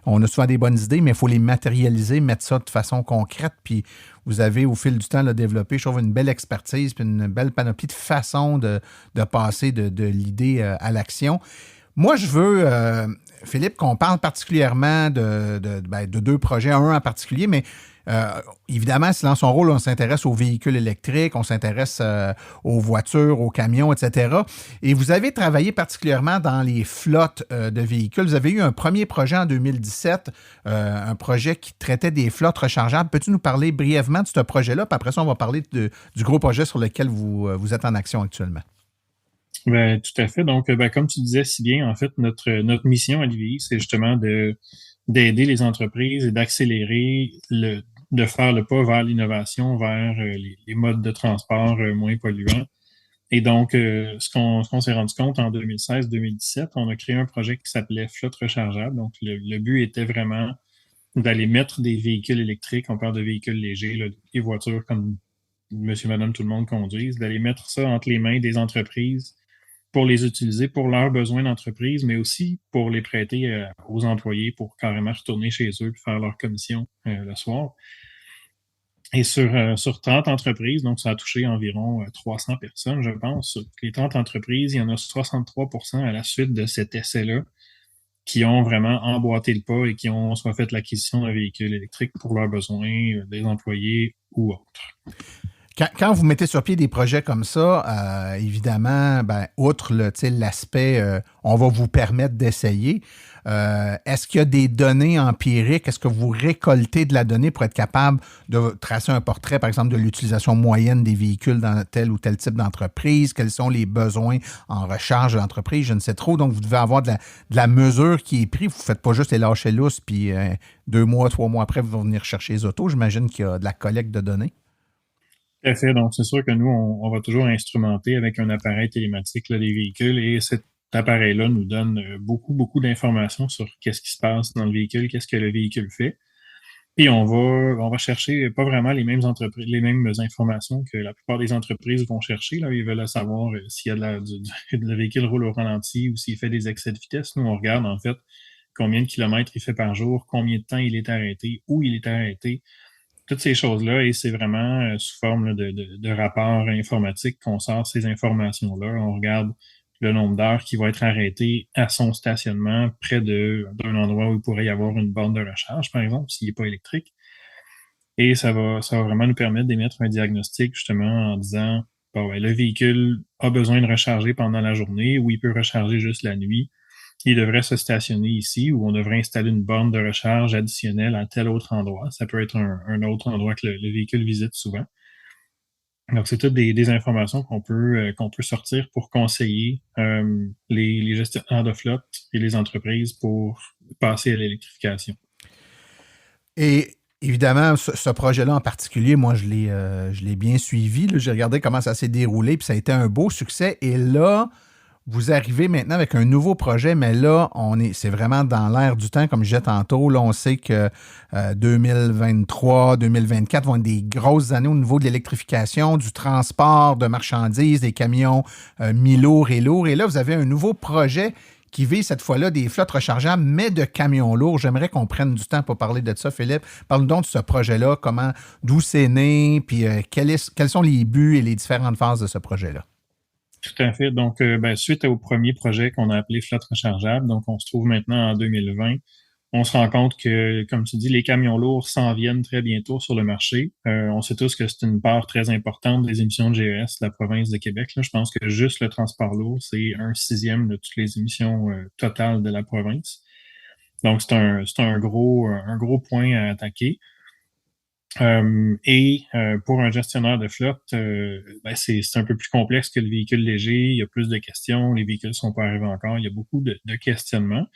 on a souvent des bonnes idées, mais il faut les matérialiser, mettre ça de façon concrète, puis vous avez, au fil du temps, développé, je trouve, une belle expertise puis une belle panoplie de façons de passer de l'idée à l'action. Moi, je veux, Philippe, qu'on parle particulièrement de 2 projets, un en particulier, mais évidemment, dans son rôle, on s'intéresse aux véhicules électriques, on s'intéresse aux voitures, aux camions, etc. Et vous avez travaillé particulièrement dans les flottes de véhicules. Vous avez eu un premier projet en 2017, un projet qui traitait des flottes rechargeables. Peux-tu nous parler brièvement de ce projet-là? Puis après ça, on va parler du gros projet sur lequel vous êtes en action actuellement. Ben, tout à fait. Donc, comme tu disais si bien, en fait, notre mission à l'IVI, c'est justement d'aider les entreprises et d'accélérer de faire le pas vers l'innovation, vers les modes de transport moins polluants. Et donc, ce qu'on s'est rendu compte en 2016-2017, on a créé un projet qui s'appelait Flotte rechargeable. Donc, le but était vraiment d'aller mettre des véhicules électriques, on parle de véhicules légers, là, des voitures comme monsieur, madame, tout le monde conduisent, d'aller mettre ça entre les mains des entreprises pour les utiliser pour leurs besoins d'entreprise, mais aussi pour les prêter aux employés pour carrément retourner chez eux et faire leur commission le soir. Et sur 30 entreprises, donc ça a touché environ 300 personnes, je pense. Sur les 30 entreprises, il y en a 63% à la suite de cet essai-là qui ont vraiment emboîté le pas et qui ont soit fait l'acquisition d'un véhicule électrique pour leurs besoins, des employés ou autres. Quand vous mettez sur pied des projets comme ça, évidemment, outre l'aspect on va vous permettre d'essayer, Est-ce qu'il y a des données empiriques? Est-ce que vous récoltez de la donnée pour être capable de tracer un portrait, par exemple, de l'utilisation moyenne des véhicules dans tel ou tel type d'entreprise? Quels sont les besoins en recharge de l'entreprise? Je ne sais trop. Donc, vous devez avoir de la mesure qui est prise. Vous ne faites pas juste les lâcher lousses, puis 2 mois, 3 mois après, vous venir chercher les autos. J'imagine qu'il y a de la collecte de données. Tout à fait. Donc, c'est sûr que nous, on va toujours instrumenter avec un appareil télématique là, les véhicules et cet appareil-là nous donne beaucoup d'informations sur qu'est-ce qui se passe dans le véhicule, qu'est-ce que le véhicule fait. Puis on va chercher pas vraiment les mêmes informations que la plupart des entreprises vont chercher. Là, ils veulent savoir s'il y a le véhicule roule au ralenti ou s'il fait des excès de vitesse. Nous, on regarde en fait combien de kilomètres il fait par jour, combien de temps il est arrêté, où il est arrêté. Toutes ces choses-là, et c'est vraiment sous forme là, de rapports informatiques qu'on sort ces informations-là. On regarde le nombre d'heures qui va être arrêté à son stationnement près d'un endroit où il pourrait y avoir une borne de recharge, par exemple, s'il n'est pas électrique. Et ça va vraiment nous permettre d'émettre un diagnostic, justement, en disant, bon, ben, le véhicule a besoin de recharger pendant la journée ou il peut recharger juste la nuit. Il devrait se stationner ici ou on devrait installer une borne de recharge additionnelle à tel autre endroit. Ça peut être un autre endroit que le véhicule visite souvent. Donc, c'est toutes des informations qu'on peut sortir pour conseiller les gestionnaires de flotte et les entreprises pour passer à l'électrification. Et évidemment, ce projet-là en particulier, moi, je l'ai bien suivi. Là. J'ai regardé comment ça s'est déroulé, puis ça a été un beau succès. Et là, vous arrivez maintenant avec un nouveau projet, mais là, c'est vraiment dans l'air du temps, comme je disais tantôt. Là, on sait que 2023, 2024 vont être des grosses années au niveau de l'électrification, du transport de marchandises, des camions mi-lourds et lourds. Et là, vous avez un nouveau projet qui vise cette fois-là des flottes rechargeables, mais de camions lourds. J'aimerais qu'on prenne du temps pour parler de ça, Philippe. Parle-nous donc de ce projet-là, d'où c'est né, puis quels sont les buts et les différentes phases de ce projet-là. Tout à fait. Donc, suite au premier projet qu'on a appelé Flotte rechargeable, donc on se trouve maintenant en 2020, on se rend compte que, comme tu dis, les camions lourds s'en viennent très bientôt sur le marché. On sait tous que c'est une part très importante des émissions de GES de la province de Québec. Là, je pense que juste le transport lourd, c'est 1/6 de toutes les émissions totales de la province. Donc, c'est un gros point à attaquer. Pour un gestionnaire de flotte, c'est un peu plus complexe que le véhicule léger. Il y a plus de questions. Les véhicules sont pas arrivés encore. Il y a beaucoup de questionnements.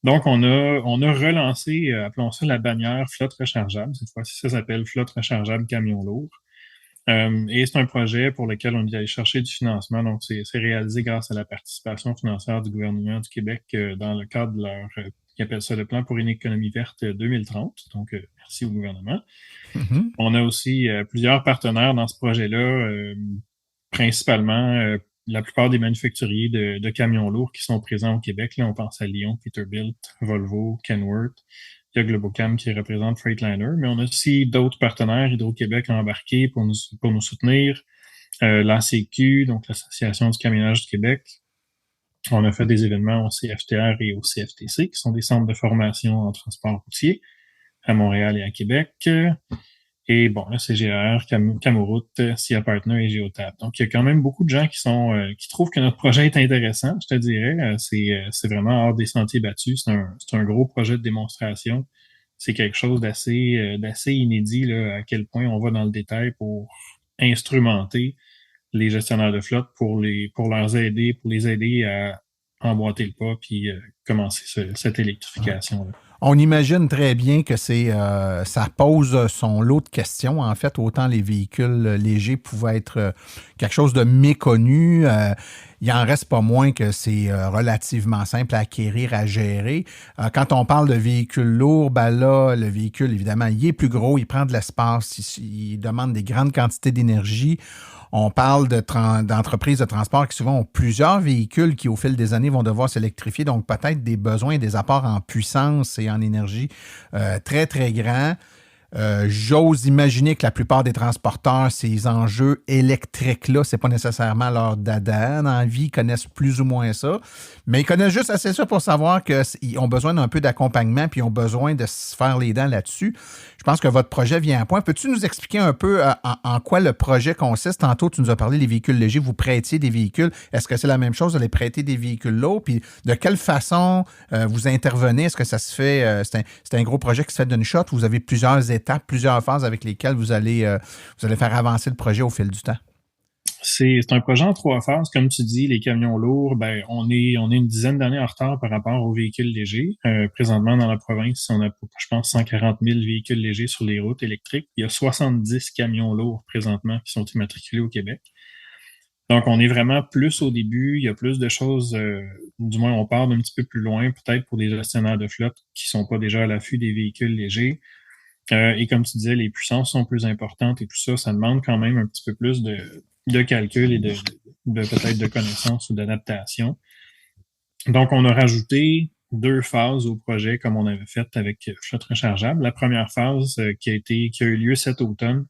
Donc, on a relancé, appelons ça la bannière flotte rechargeable. Cette fois-ci, ça s'appelle flotte rechargeable camion lourd. Et c'est un projet pour lequel on est allé chercher du financement. Donc, c'est réalisé grâce à la participation financière du gouvernement du Québec dans le cadre de leur, ils appellent ça le plan pour une économie verte 2030. Donc, merci au gouvernement. Mm-hmm. On a aussi plusieurs partenaires dans ce projet-là, principalement la plupart des manufacturiers de camions lourds qui sont présents au Québec. Là, on pense à Lyon, Peterbilt, Volvo, Kenworth. Il y a Globocam qui représente Freightliner, mais on a aussi d'autres partenaires Hydro-Québec embarqués pour nous soutenir. L'ACQ, donc l'Association du camionnage du Québec. On a fait des événements au CFTR et au CFTC, qui sont des centres de formation en transport routier à Montréal et à Québec. Et bon, la CGR, Camoroute, SIA Partner et Géotab. Donc, il y a quand même beaucoup de gens qui trouvent que notre projet est intéressant, je te dirais. C'est vraiment hors des sentiers battus. C'est un gros projet de démonstration. C'est quelque chose d'assez inédit, là, à quel point on va dans le détail pour instrumenter les gestionnaires de flotte pour les aider à emboîter le pas puis commencer cette électrification-là. On imagine très bien que ça pose son lot de questions. En fait, autant les véhicules légers pouvaient être quelque chose de méconnu. Il en reste pas moins que c'est relativement simple à acquérir, à gérer. Quand on parle de véhicules lourds, ben là, le véhicule, évidemment, il est plus gros, il prend de l'espace, il demande des grandes quantités d'énergie. On parle d'entreprises de transport qui souvent ont plusieurs véhicules qui, au fil des années, vont devoir s'électrifier. Donc, peut-être des besoins et des apports en puissance et en énergie très, très grands. J'ose imaginer que la plupart des transporteurs, ces enjeux électriques-là, c'est pas nécessairement leur dada dans la vie, ils connaissent plus ou moins ça, mais ils connaissent juste assez ça pour savoir qu'ils ont besoin d'un peu d'accompagnement puis ils ont besoin de se faire les dents là-dessus. Je pense que votre projet vient à point. Peux-tu nous expliquer un peu en quoi le projet consiste? Tantôt, tu nous as parlé des véhicules légers, vous prêtiez des véhicules. Est-ce que c'est la même chose de les prêter des véhicules lourds? Puis de quelle façon vous intervenez? Est-ce que ça se fait, c'est un gros projet qui se fait d'une shot? Vous avez plusieurs étapes, plusieurs phases avec lesquelles vous allez faire avancer le projet au fil du temps? C'est un projet en 3 phases. Comme tu dis, les camions lourds, on est une dizaine d'années en retard par rapport aux véhicules légers. Présentement, dans la province, on a, je pense, 140 000 véhicules légers sur les routes électriques. Il y a 70 camions lourds présentement qui sont immatriculés au Québec. Donc, on est vraiment plus au début. Il y a plus de choses, du moins, on part d'un petit peu plus loin, peut-être pour des gestionnaires de flotte qui sont pas déjà à l'affût des véhicules légers. Et comme tu disais, les puissances sont plus importantes et tout ça, ça demande quand même un petit peu plus de calcul et de peut-être de connaissances ou d'adaptation. Donc, on a rajouté 2 phases au projet comme on avait fait avec Flotte rechargeable. La première phase qui a eu lieu cet automne,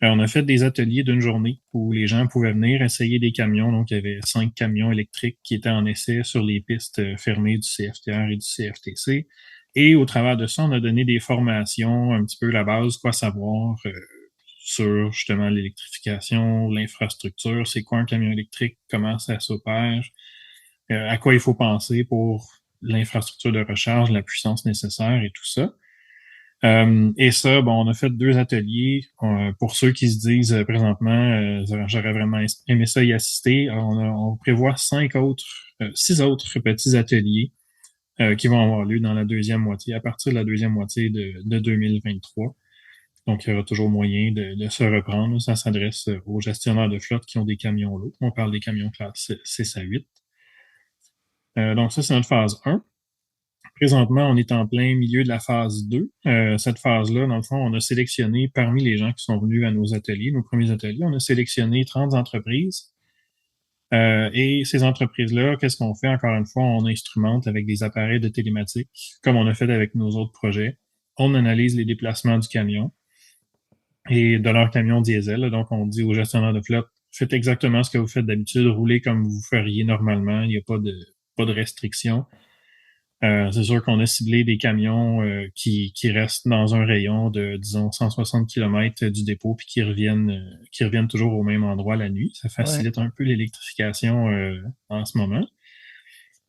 on a fait des ateliers d'une journée où les gens pouvaient venir essayer des camions. Donc, il y avait 5 camions électriques qui étaient en essai sur les pistes fermées du CFTR et du CFTC. Et au travers de ça, on a donné des formations, un petit peu la base, quoi savoir sur justement l'électrification, l'infrastructure, c'est quoi un camion électrique, comment ça s'opère, à quoi il faut penser pour l'infrastructure de recharge, la puissance nécessaire et tout ça. Et ça, on a fait 2 ateliers. Pour ceux qui se disent présentement, j'aurais vraiment aimé ça y assister, on prévoit 6 autres petits ateliers qui vont avoir lieu dans la deuxième moitié, à partir de la deuxième moitié de 2023. Donc, il y aura toujours moyen de se reprendre. Ça s'adresse aux gestionnaires de flotte qui ont des camions lourds. On parle des camions classe 6 à 8. Donc, ça, c'est notre phase 1. Présentement, on est en plein milieu de la phase 2. Cette phase-là, dans le fond, on a sélectionné parmi les gens qui sont venus à nos ateliers, nos premiers ateliers, on a sélectionné 30 entreprises. Et ces entreprises-là, qu'est-ce qu'on fait? Encore une fois, on instrumente avec des appareils de télématique, comme on a fait avec nos autres projets. On analyse les déplacements du camion et de leur camion diesel. Donc, on dit aux gestionnaires de flotte, faites exactement ce que vous faites d'habitude, roulez comme vous feriez normalement, il n'y a pas de restrictions. C'est sûr qu'on a ciblé des camions qui restent dans un rayon de, disons, 160 km du dépôt puis qui reviennent toujours au même endroit la nuit. Ça facilite un peu l'électrification en ce moment.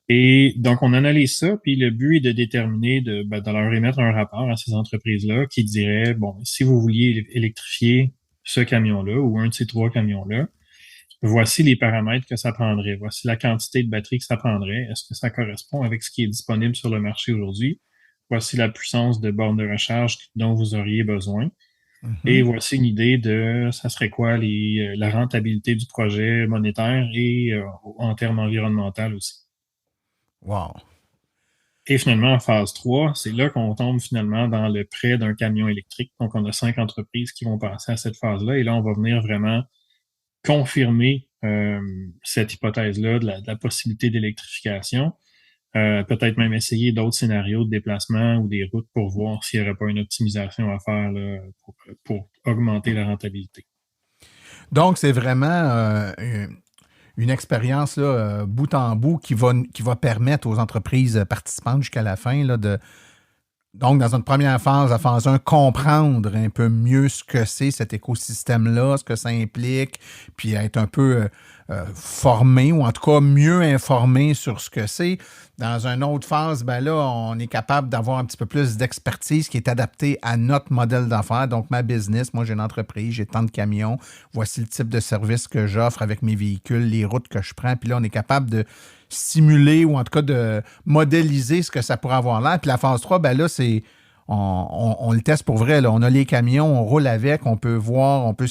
Et donc, on analyse ça, puis le but est de déterminer, de leur émettre un rapport à ces entreprises-là qui dirait, si vous vouliez électrifier ce camion-là ou un de ces 3 camions-là, voici les paramètres que ça prendrait. Voici la quantité de batterie que ça prendrait. Est-ce que ça correspond avec ce qui est disponible sur le marché aujourd'hui? Voici la puissance de borne de recharge dont vous auriez besoin. Mm-hmm. Et voici une idée de ça serait quoi la rentabilité du projet monétaire et en termes environnementaux aussi. Wow. Et finalement, en phase 3, c'est là qu'on tombe finalement dans le prêt d'un camion électrique. Donc, on a 5 entreprises qui vont passer à cette phase-là. Et là, on va venir vraiment confirmer cette hypothèse-là de la possibilité d'électrification. Peut-être même essayer d'autres scénarios de déplacement ou des routes pour voir s'il n'y aurait pas une optimisation à faire là, pour augmenter la rentabilité. Donc, c'est vraiment une expérience là, bout en bout qui va permettre aux entreprises participantes jusqu'à la fin là, donc, dans une première phase, la phase 1, comprendre un peu mieux ce que c'est cet écosystème-là, ce que ça implique, puis être un peu formé, ou en tout cas mieux informé sur ce que c'est. Dans une autre phase, là, on est capable d'avoir un petit peu plus d'expertise qui est adaptée à notre modèle d'affaires. Donc, ma business, moi, j'ai une entreprise, j'ai tant de camions, voici le type de service que j'offre avec mes véhicules, les routes que je prends, puis là, on est capable de simuler ou en tout cas de modéliser ce que ça pourrait avoir l'air. Puis la phase 3, là, c'est on le teste pour vrai. Là. On a les camions, on roule avec, on peut voir, on peut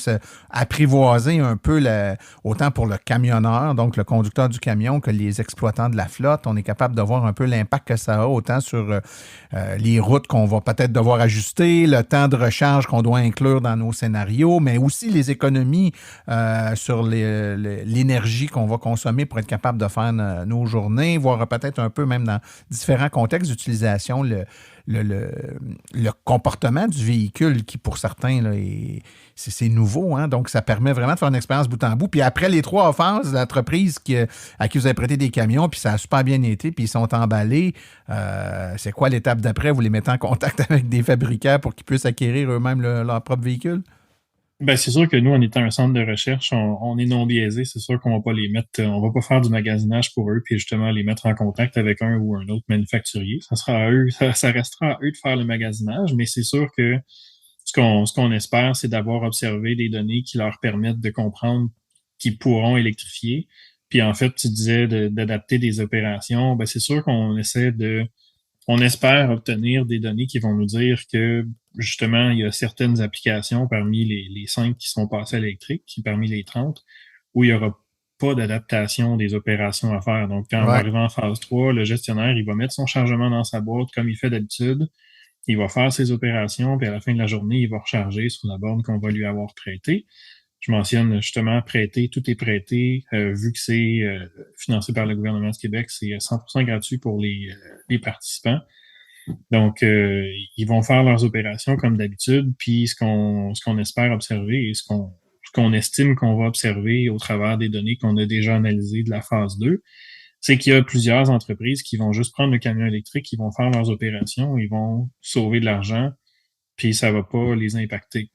apprivoiser un peu autant pour le camionneur, donc le conducteur du camion, que les exploitants de la flotte. On est capable de voir un peu l'impact que ça a, autant sur les routes qu'on va peut-être devoir ajuster, le temps de recharge qu'on doit inclure dans nos scénarios, mais aussi les économies sur l'énergie qu'on va consommer pour être capable de faire nos journées, voire peut-être un peu même dans différents contextes d'utilisation, le comportement du véhicule qui, pour certains, là, c'est nouveau. Hein? Donc, ça permet vraiment de faire une expérience bout en bout. Puis après les 3 phases, l'entreprise à qui vous avez prêté des camions, puis ça a super bien été, puis ils sont emballés. C'est quoi l'étape d'après? Vous les mettez en contact avec des fabricants pour qu'ils puissent acquérir eux-mêmes leur propre véhicule? Ben, c'est sûr que nous, on est un centre de recherche, on est non biaisé, c'est sûr qu'on va pas les mettre, on va pas faire du magasinage pour eux, puis justement les mettre en contact avec un ou un autre manufacturier. Ça sera à eux, ça restera à eux de faire le magasinage, mais c'est sûr que ce qu'on espère, c'est d'avoir observé des données qui leur permettent de comprendre qu'ils pourront électrifier. Puis en fait, tu disais d'adapter des opérations, ben c'est sûr qu'on on espère obtenir des données qui vont nous dire que, justement, il y a certaines applications parmi les 5 qui seront passées à l'électrique, parmi les 30, où il n'y aura pas d'adaptation des opérations à faire. Donc, quand on va arriver en phase 3, le gestionnaire, il va mettre son chargement dans sa boîte comme il fait d'habitude. Il va faire ses opérations, puis à la fin de la journée, il va recharger sur la borne qu'on va lui avoir prêtée. Je mentionne justement prêter, tout est prêté, vu que c'est financé par le gouvernement du Québec, c'est 100% gratuit pour les participants. Donc, ils vont faire leurs opérations comme d'habitude, puis ce qu'on espère observer et ce qu'on estime qu'on va observer au travers des données qu'on a déjà analysées de la phase 2, c'est qu'il y a plusieurs entreprises qui vont juste prendre le camion électrique, ils vont faire leurs opérations, ils vont sauver de l'argent, puis ça va pas les impacter.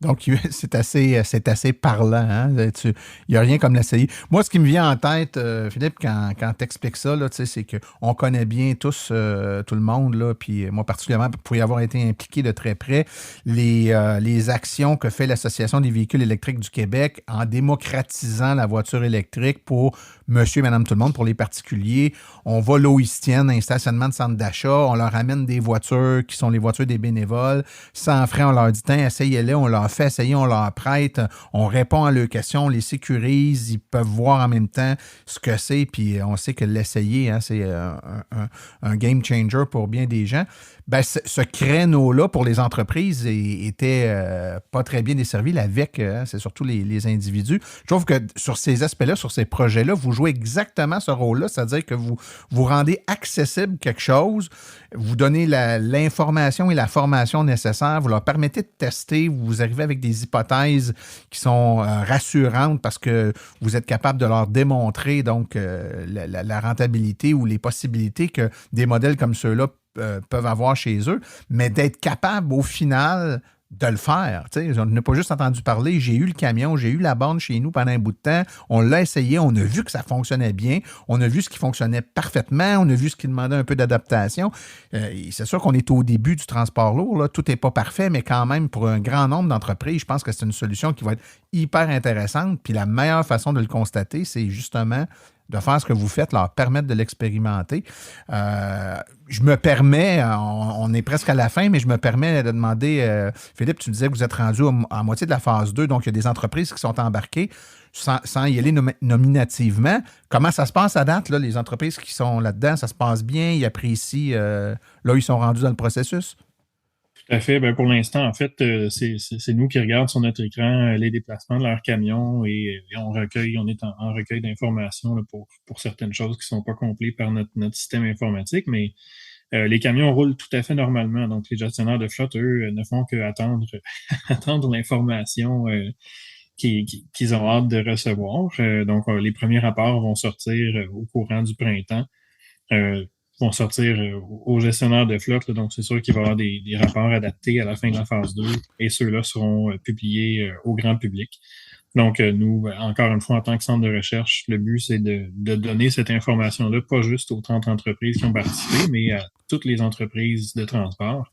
Donc, c'est assez parlant. Hein? Il n'y a rien comme l'essayer. Moi, ce qui me vient en tête, Philippe, quand tu expliques ça, là, c'est qu'on connaît bien tous, tout le monde, là, puis moi particulièrement, pour y avoir été impliqué de très près, les actions que fait l'Association des véhicules électriques du Québec en démocratisant la voiture électrique pour monsieur et madame tout le monde, pour les particuliers. On va là où ils se tiennent, un stationnement de centre d'achat, on leur amène des voitures qui sont les voitures des bénévoles. Sans frais, on leur dit, tiens, essayez-les, on leur fait essayer, on leur prête, on répond à leurs questions, on les sécurise, ils peuvent voir en même temps ce que c'est, puis on sait que l'essayer, hein, c'est un game changer pour bien des gens. Ben, ce créneau-là pour les entreprises était pas très bien desservi. La VEC, c'est surtout les individus. Je trouve que sur ces aspects-là, sur ces projets-là, vous jouez exactement ce rôle-là, c'est-à-dire que vous rendez accessible quelque chose, vous donnez l'information et la formation nécessaire, vous leur permettez de tester, vous arrivez avec des hypothèses qui sont rassurantes parce que vous êtes capable de leur démontrer donc la rentabilité ou les possibilités que des modèles comme ceux-là peuvent avoir chez eux, mais d'être capable au final de le faire. T'sais, on n'a pas juste entendu parler, j'ai eu le camion, j'ai eu la borne chez nous pendant un bout de temps, on l'a essayé, on a vu que ça fonctionnait bien, on a vu ce qui fonctionnait parfaitement, on a vu ce qui demandait un peu d'adaptation. C'est sûr qu'on est au début du transport lourd, là, tout n'est pas parfait, mais quand même, pour un grand nombre d'entreprises, je pense que c'est une solution qui va être hyper intéressante, puis la meilleure façon de le constater, c'est justement de faire ce que vous faites, leur permettre de l'expérimenter. Je me permets, on est presque à la fin, mais je me permets de demander, Philippe, tu disais que vous êtes rendu à moitié de la phase 2, donc il y a des entreprises qui sont embarquées sans y aller nominativement. Comment ça se passe à date, là, les entreprises qui sont là-dedans? Ça se passe bien? Ils apprécient là où ils sont rendus dans le processus? Tout à fait. Ben, pour l'instant, en fait, c'est nous qui regardons sur notre écran les déplacements de leurs camions et on est en recueil d'informations là, pour certaines choses qui sont pas complètes par notre système informatique, mais les camions roulent tout à fait normalement. Donc, les gestionnaires de flotte, eux, ne font que attendre l'information qu'ils ont hâte de recevoir. Donc, les premiers rapports vont sortir au courant du printemps. Vont sortir aux gestionnaires de flotte. Là, donc, c'est sûr qu'il va y avoir des rapports adaptés à la fin de la phase 2 et ceux-là seront publiés au grand public. Donc, nous, encore une fois, en tant que centre de recherche, le but, c'est de donner cette information-là, pas juste aux 30 entreprises qui ont participé, mais à toutes les entreprises de transport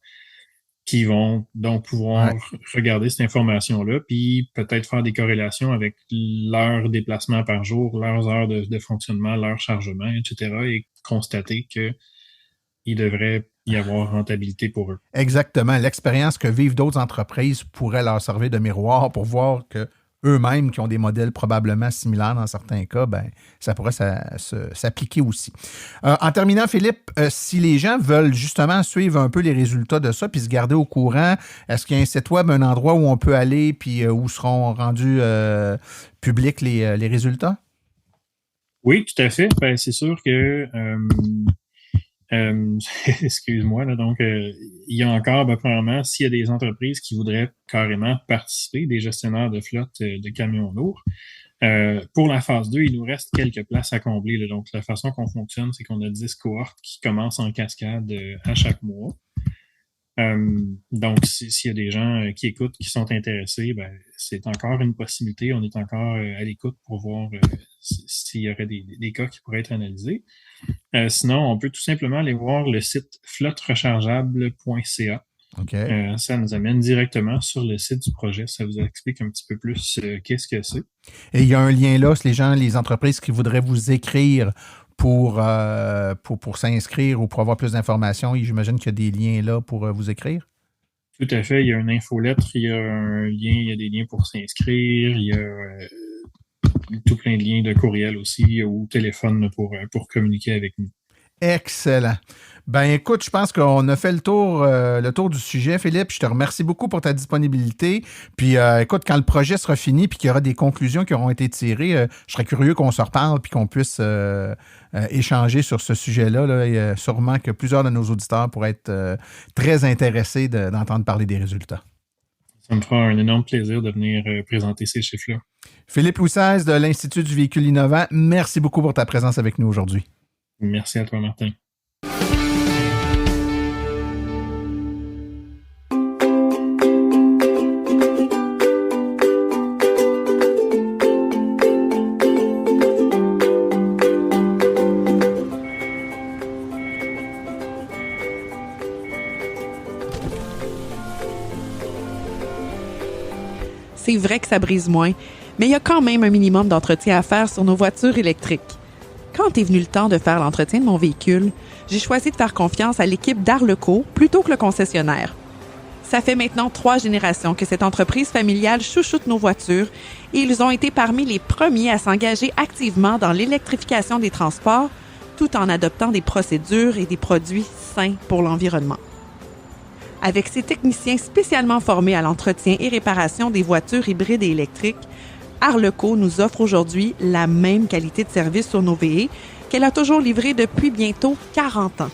qui vont donc pouvoir regarder cette information-là, puis peut-être faire des corrélations avec leurs déplacements par jour, leurs heures de fonctionnement, leur chargement, etc., et constater qu'il devrait y avoir rentabilité pour eux. Exactement. L'expérience que vivent d'autres entreprises pourrait leur servir de miroir pour voir que eux-mêmes, qui ont des modèles probablement similaires dans certains cas, ben, ça pourrait s'appliquer aussi. En terminant, Philippe, si les gens veulent justement suivre un peu les résultats de ça puis se garder au courant, est-ce qu'il y a un site web, un endroit où on peut aller puis où seront rendus publics les résultats? Oui, tout à fait. Ben, c'est sûr que Excuse-moi, là, donc il y a encore, premièrement, s'il y a des entreprises qui voudraient carrément participer, des gestionnaires de flotte de camions lourds, pour la phase 2, il nous reste quelques places à combler. Là. Donc, la façon qu'on fonctionne, c'est qu'on a 10 cohortes qui commencent en cascade à chaque mois. Donc, s'il y a des gens qui écoutent, qui sont intéressés, c'est encore une possibilité. On est encore à l'écoute pour voir s'il y aurait des cas qui pourraient être analysés. Sinon, on peut tout simplement aller voir le site flotterechargeable.ca. Okay. Ça nous amène directement sur le site du projet. Ça vous explique un petit peu plus qu'est-ce que c'est. Et il y a un lien là, si les entreprises qui voudraient vous écrire pour s'inscrire ou pour avoir plus d'informations, j'imagine qu'il y a des liens là pour vous écrire? Tout à fait. Il y a une infolettre, il y a un lien, il y a des liens pour s'inscrire, il y a tout plein de liens de courriel aussi ou téléphone pour communiquer avec nous. Excellent. Ben écoute, je pense qu'on a fait le tour du sujet, Philippe. Je te remercie beaucoup pour ta disponibilité. Puis écoute, quand le projet sera fini puis qu'il y aura des conclusions qui auront été tirées, je serais curieux qu'on se reparle puis qu'on puisse échanger sur ce sujet-là. Là. Et, sûrement que plusieurs de nos auditeurs pourraient être très intéressés d'entendre parler des résultats. Ça me fera un énorme plaisir de venir présenter ces chiffres-là. Philippe Loussez de l'Institut du véhicule innovant, merci beaucoup pour ta présence avec nous aujourd'hui. Merci à toi, Martin. C'est vrai que ça brise moins, mais il y a quand même un minimum d'entretien à faire sur nos voitures électriques. Quand est venu le temps de faire l'entretien de mon véhicule, j'ai choisi de faire confiance à l'équipe d'Arleco plutôt que le concessionnaire. Ça fait maintenant 3 générations que cette entreprise familiale chouchoute nos voitures et ils ont été parmi les premiers à s'engager activement dans l'électrification des transports tout en adoptant des procédures et des produits sains pour l'environnement. Avec ses techniciens spécialement formés à l'entretien et réparation des voitures hybrides et électriques, Arleco nous offre aujourd'hui la même qualité de service sur nos VE qu'elle a toujours livré depuis bientôt 40 ans.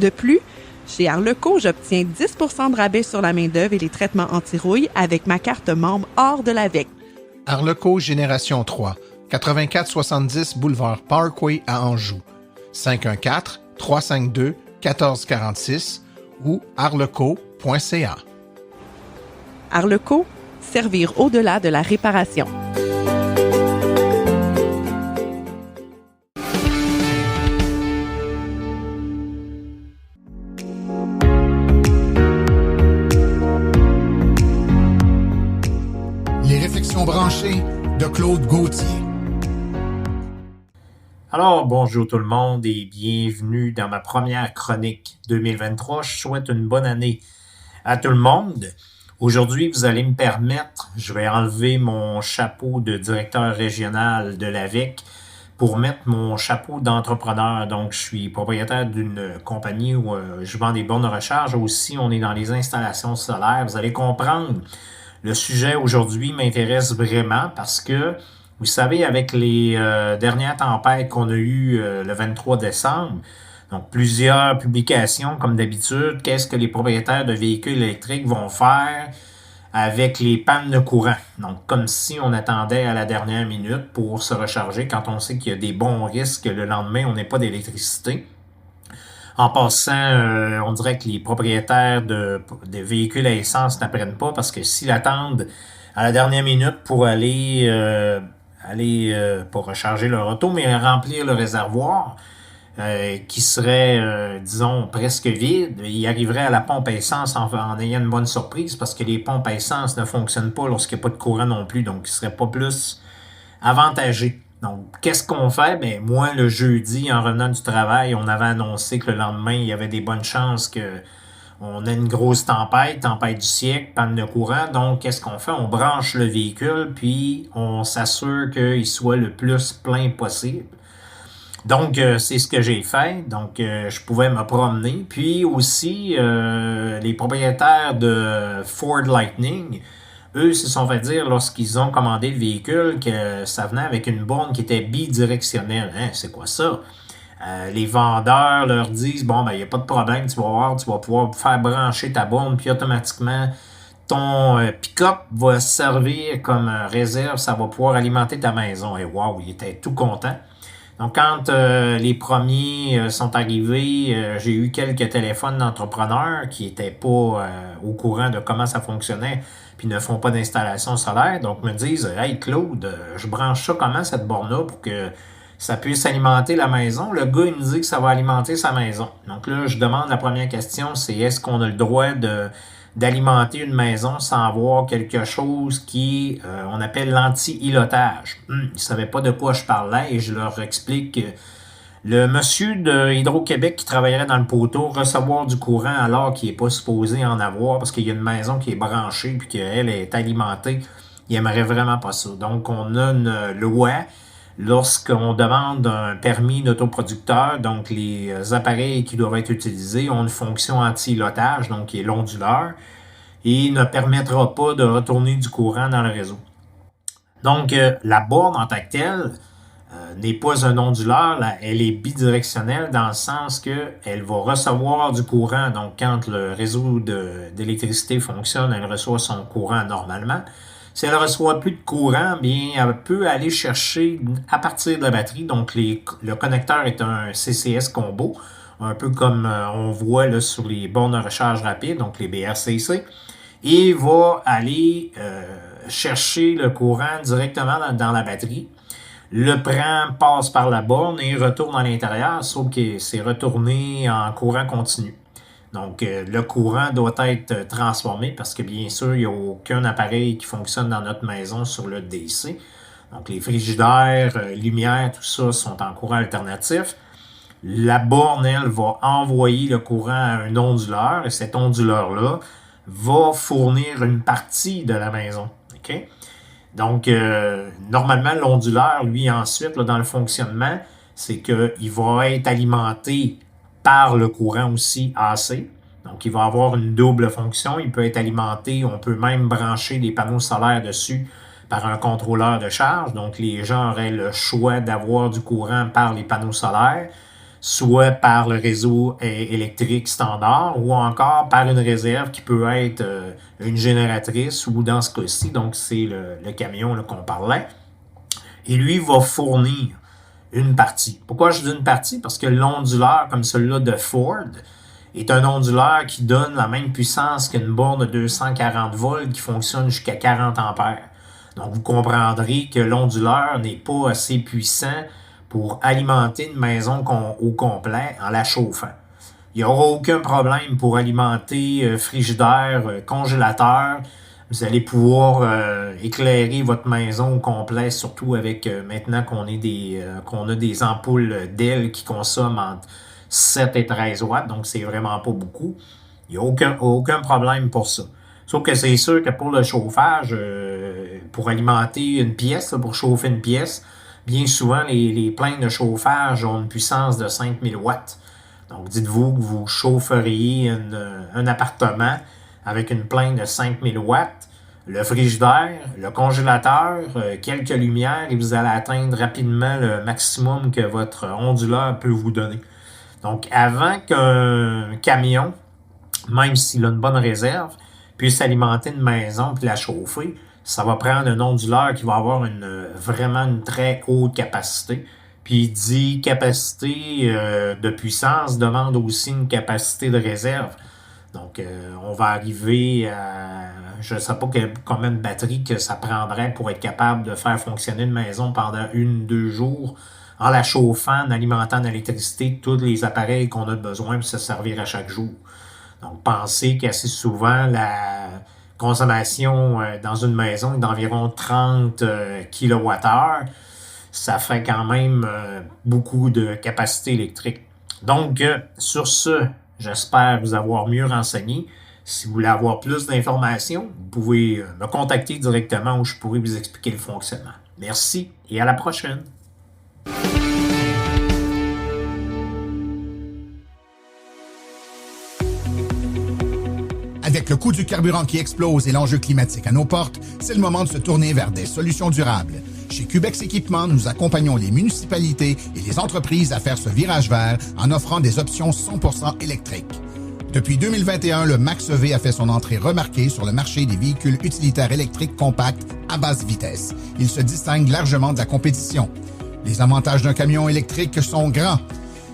De plus, chez Arleco, j'obtiens 10 % de rabais sur la main-d'œuvre et les traitements anti-rouille avec ma carte membre hors de l'AVEC. Arleco Génération 3, 8470 boulevard Parkway à Anjou, 514-352-1446 ou arleco.ca. Arleco, servir au-delà de la réparation. Les réflexions branchées de Claude Gauthier. Alors, bonjour tout le monde et bienvenue dans ma première chronique 2023. Je souhaite une bonne année à tout le monde. Aujourd'hui, vous allez me permettre, je vais enlever mon chapeau de directeur régional de l'AVEC pour mettre mon chapeau d'entrepreneur. Donc, je suis propriétaire d'une compagnie où je vends des bornes de recharge. Aussi, on est dans les installations solaires. Vous allez comprendre, le sujet aujourd'hui m'intéresse vraiment parce que, vous savez, avec les dernières tempêtes qu'on a eues le 23 décembre, donc plusieurs publications comme d'habitude, qu'est-ce que les propriétaires de véhicules électriques vont faire avec les pannes de courant. Donc comme si on attendait à la dernière minute pour se recharger quand on sait qu'il y a des bons risques que le lendemain on n'ait pas d'électricité. En passant, on dirait que les propriétaires de véhicules à essence n'apprennent pas parce que s'ils attendent à la dernière minute pour aller pour recharger leur auto, mais remplir le réservoir, qui serait, disons, presque vide, il arriverait à la pompe à essence en ayant une bonne surprise parce que les pompes à essence ne fonctionnent pas lorsqu'il n'y a pas de courant non plus, donc il ne serait pas plus avantagé. Donc, qu'est-ce qu'on fait? Ben, moi, le jeudi, en revenant du travail, on avait annoncé que le lendemain, il y avait des bonnes chances que on a une grosse tempête du siècle, panne de courant. Donc, qu'est-ce qu'on fait? On branche le véhicule, puis on s'assure qu'il soit le plus plein possible. Donc, c'est ce que j'ai fait. Donc, je pouvais me promener. Puis aussi, les propriétaires de Ford Lightning, eux, se sont fait dire lorsqu'ils ont commandé le véhicule que ça venait avec une borne qui était bidirectionnelle. Hein, c'est quoi ça? Les vendeurs leur disent, bon, ben, il n'y a pas de problème, tu vas voir, tu vas pouvoir faire brancher ta borne, puis automatiquement, ton pick-up va servir comme réserve, ça va pouvoir alimenter ta maison. Et wow, il était tout content. Donc, quand les premiers sont arrivés, j'ai eu quelques téléphones d'entrepreneurs qui n'étaient pas au courant de comment ça fonctionnait, puis ne font pas d'installation solaire. Donc, me disent, « Hey Claude, je branche ça comment, cette borne-là, pour que ça puisse alimenter la maison? » Le gars, il me dit que ça va alimenter sa maison. Donc là, je demande la première question, c'est est-ce qu'on a le droit d'alimenter une maison sans avoir quelque chose qui on appelle l'anti-îlotage. Ils ne savaient pas de quoi je parlais et je leur explique que le monsieur de Hydro-Québec qui travaillerait dans le poteau recevoir du courant alors qu'il n'est pas supposé en avoir parce qu'il y a une maison qui est branchée puis qu'elle est alimentée, il n'aimerait vraiment pas ça. Donc, on a une loi lorsqu'on demande un permis d'autoproducteur, donc les appareils qui doivent être utilisés ont une fonction anti-îlotage, donc qui est l'onduleur, et ne permettra pas de retourner du courant dans le réseau. Donc, la borne en tant que telle n'est pas un onduleur, là, elle est bidirectionnelle dans le sens qu'elle va recevoir du courant. Donc, quand le réseau d'électricité fonctionne, elle reçoit son courant normalement. Si elle ne reçoit plus de courant, bien, elle peut aller chercher à partir de la batterie. Donc, le connecteur est un CCS combo, un peu comme on voit là, sur les bornes de recharge rapide, donc les BRCC. Et va aller chercher le courant directement dans la batterie. Le prend, passe par la borne et retourne à l'intérieur, sauf que c'est retourné en courant continu. Donc, le courant doit être transformé parce que, bien sûr, il n'y a aucun appareil qui fonctionne dans notre maison sur le DC. Donc, les frigidaires, lumière, tout ça sont en courant alternatif. La borne, elle, va envoyer le courant à un onduleur et cet onduleur-là va fournir une partie de la maison. OK? Donc, normalement, l'onduleur, lui, ensuite, là, dans le fonctionnement, c'est qu'il va être alimenté par le courant aussi AC. Donc, il va avoir une double fonction. Il peut être alimenté, on peut même brancher des panneaux solaires dessus par un contrôleur de charge. Donc, les gens auraient le choix d'avoir du courant par les panneaux solaires, soit par le réseau électrique standard ou encore par une réserve qui peut être une génératrice ou dans ce cas-ci, donc c'est le camion là, qu'on parlait. Et lui va fournir une partie. Pourquoi je dis une partie? Parce que l'onduleur, comme celui-là de Ford, est un onduleur qui donne la même puissance qu'une borne de 240 volts qui fonctionne jusqu'à 40 ampères. Donc, vous comprendrez que l'onduleur n'est pas assez puissant pour alimenter une maison au complet en la chauffant. Il n'y aura aucun problème pour alimenter frigidaire, congélateur. Vous allez pouvoir éclairer votre maison au complet, surtout avec maintenant qu'on a des ampoules d'ailes qui consomment entre 7 et 13 watts, donc c'est vraiment pas beaucoup. Il n'y a aucun problème pour ça. Sauf que c'est sûr que pour le chauffage, pour alimenter une pièce, pour chauffer une pièce, bien souvent les plaintes de chauffage ont une puissance de 5000 watts. Donc dites-vous que vous chaufferiez un appartement avec une plainte de 5000 watts, le frigidaire, le congélateur, quelques lumières et vous allez atteindre rapidement le maximum que votre onduleur peut vous donner. Donc, avant qu'un camion, même s'il a une bonne réserve, puisse alimenter une maison puis la chauffer, ça va prendre un onduleur qui va avoir vraiment une très haute capacité. Puis, dit capacité de puissance demande aussi une capacité de réserve. Donc, on va arriver à, je ne sais pas combien de batteries que ça prendrait pour être capable de faire fonctionner une maison pendant 1-2 jours en la chauffant, en alimentant en électricité tous les appareils qu'on a besoin pour se servir à chaque jour. Donc, pensez qu'assez souvent, la consommation dans une maison est d'environ 30 kWh. Ça fait quand même beaucoup de capacité électrique. Donc, sur ce, j'espère vous avoir mieux renseigné. Si vous voulez avoir plus d'informations, vous pouvez me contacter directement où je pourrai vous expliquer le fonctionnement. Merci et à la prochaine. Avec le coût du carburant qui explose et l'enjeu climatique à nos portes, c'est le moment de se tourner vers des solutions durables. Chez Cubex Équipement, nous accompagnons les municipalités et les entreprises à faire ce virage vert en offrant des options 100% électriques. Depuis 2021, le Max-EV a fait son entrée remarquée sur le marché des véhicules utilitaires électriques compacts à basse vitesse. Il se distingue largement de la compétition. Les avantages d'un camion électrique sont grands.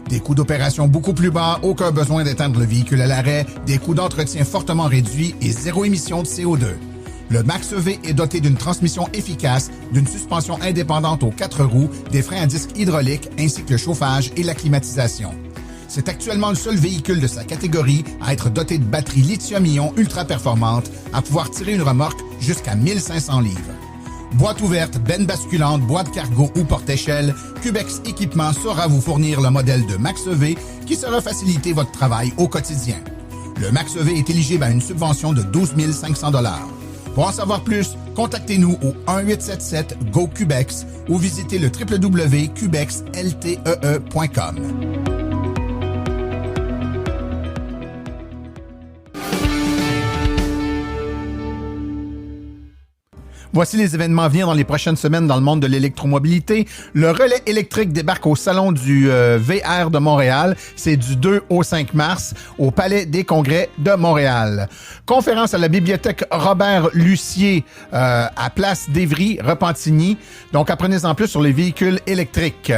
Des coûts d'opération beaucoup plus bas, aucun besoin d'éteindre le véhicule à l'arrêt, des coûts d'entretien fortement réduits et zéro émission de CO2. Le Max-EV est doté d'une transmission efficace, d'une suspension indépendante aux 4 roues, des freins à disque hydrauliques ainsi que le chauffage et la climatisation. C'est actuellement le seul véhicule de sa catégorie à être doté de batteries lithium-ion ultra performantes à pouvoir tirer une remorque jusqu'à 1500 livres. Boîte ouverte, benne basculante, boîte cargo ou porte-échelle, Cubex Équipement saura vous fournir le modèle de Max-EV qui saura faciliter votre travail au quotidien. Le Max-EV est éligible à une subvention de 12 500 $. Pour en savoir plus, contactez-nous au 1-877-GO-CUBEX ou visitez le www.cubexltee.com. Voici les événements à venir dans les prochaines semaines dans le monde de l'électromobilité. Le relais électrique débarque au Salon du VR de Montréal. C'est du 2 au 5 mars au Palais des Congrès de Montréal. Conférence à la bibliothèque Robert-Lucier à Place d'Évry, Repentigny. Donc, apprenez-en plus sur les véhicules électriques.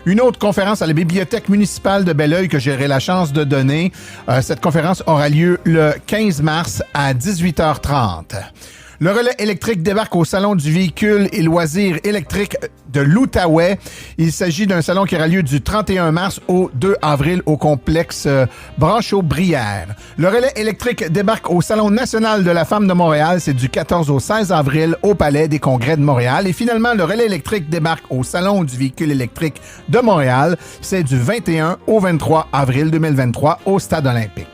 Une autre conférence à la bibliothèque municipale de Belleuil que j'aurai la chance de donner. Cette conférence aura lieu le 15 mars à 18h30. Le relais électrique débarque au Salon du véhicule et loisirs électriques de l'Outaouais. Il s'agit d'un salon qui aura lieu du 31 mars au 2 avril au complexe Branchot-Brière. Le relais électrique débarque au Salon national de la femme de Montréal. C'est du 14 au 16 avril au Palais des Congrès de Montréal. Et finalement, le relais électrique débarque au Salon du véhicule électrique de Montréal. C'est du 21 au 23 avril 2023 au Stade olympique.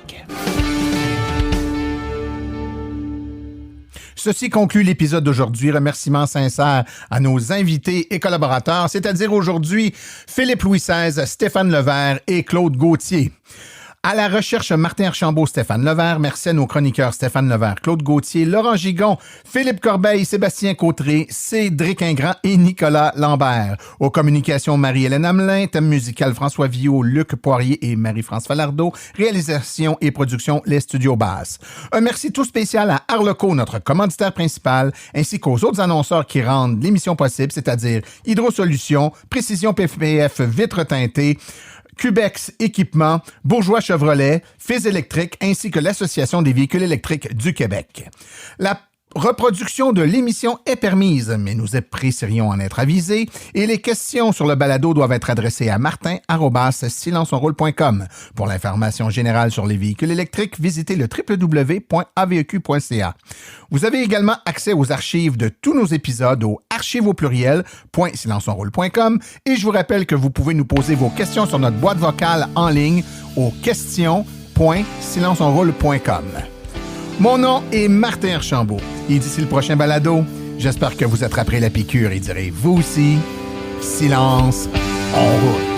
Ceci conclut l'épisode d'aujourd'hui. Remerciements sincères à nos invités et collaborateurs, c'est-à-dire aujourd'hui Philippe Louis XVI, Stéphane Levert et Claude Gauthier. À la recherche, Martin Archambault, Stéphane Levert. Merci à nos chroniqueurs Stéphane Levert, Claude Gauthier, Laurent Gigon, Philippe Corbeil, Sébastien Côtré, Cédric Ingrand et Nicolas Lambert. Aux communications, Marie-Hélène Hamelin. Thème musical, François Villot, Luc Poirier et Marie-France Falardeau. Réalisation et production, les studios Basses. Un merci tout spécial à Arleco, notre commanditaire principal, ainsi qu'aux autres annonceurs qui rendent l'émission possible, c'est-à-dire Hydro Solutions, Précision PPF, Vitres teintées, Cubex Équipement, Bourgeois Chevrolet, Fils électrique ainsi que l'Association des véhicules électriques du Québec. La reproduction de l'émission est permise, mais nous apprécierions en être avisés et les questions sur le balado doivent être adressées à martin@silenceonroule.com. Pour l'information générale sur les véhicules électriques, visitez le www.aveq.ca. Vous avez également accès aux archives de tous nos épisodes au archives@silenceonroule.com et je vous rappelle que vous pouvez nous poser vos questions sur notre boîte vocale en ligne au questions.silenceonroule.com. Mon nom est Martin Archambault et d'ici le prochain balado, j'espère que vous attraperez la piqûre et direz vous aussi, silence, on roule.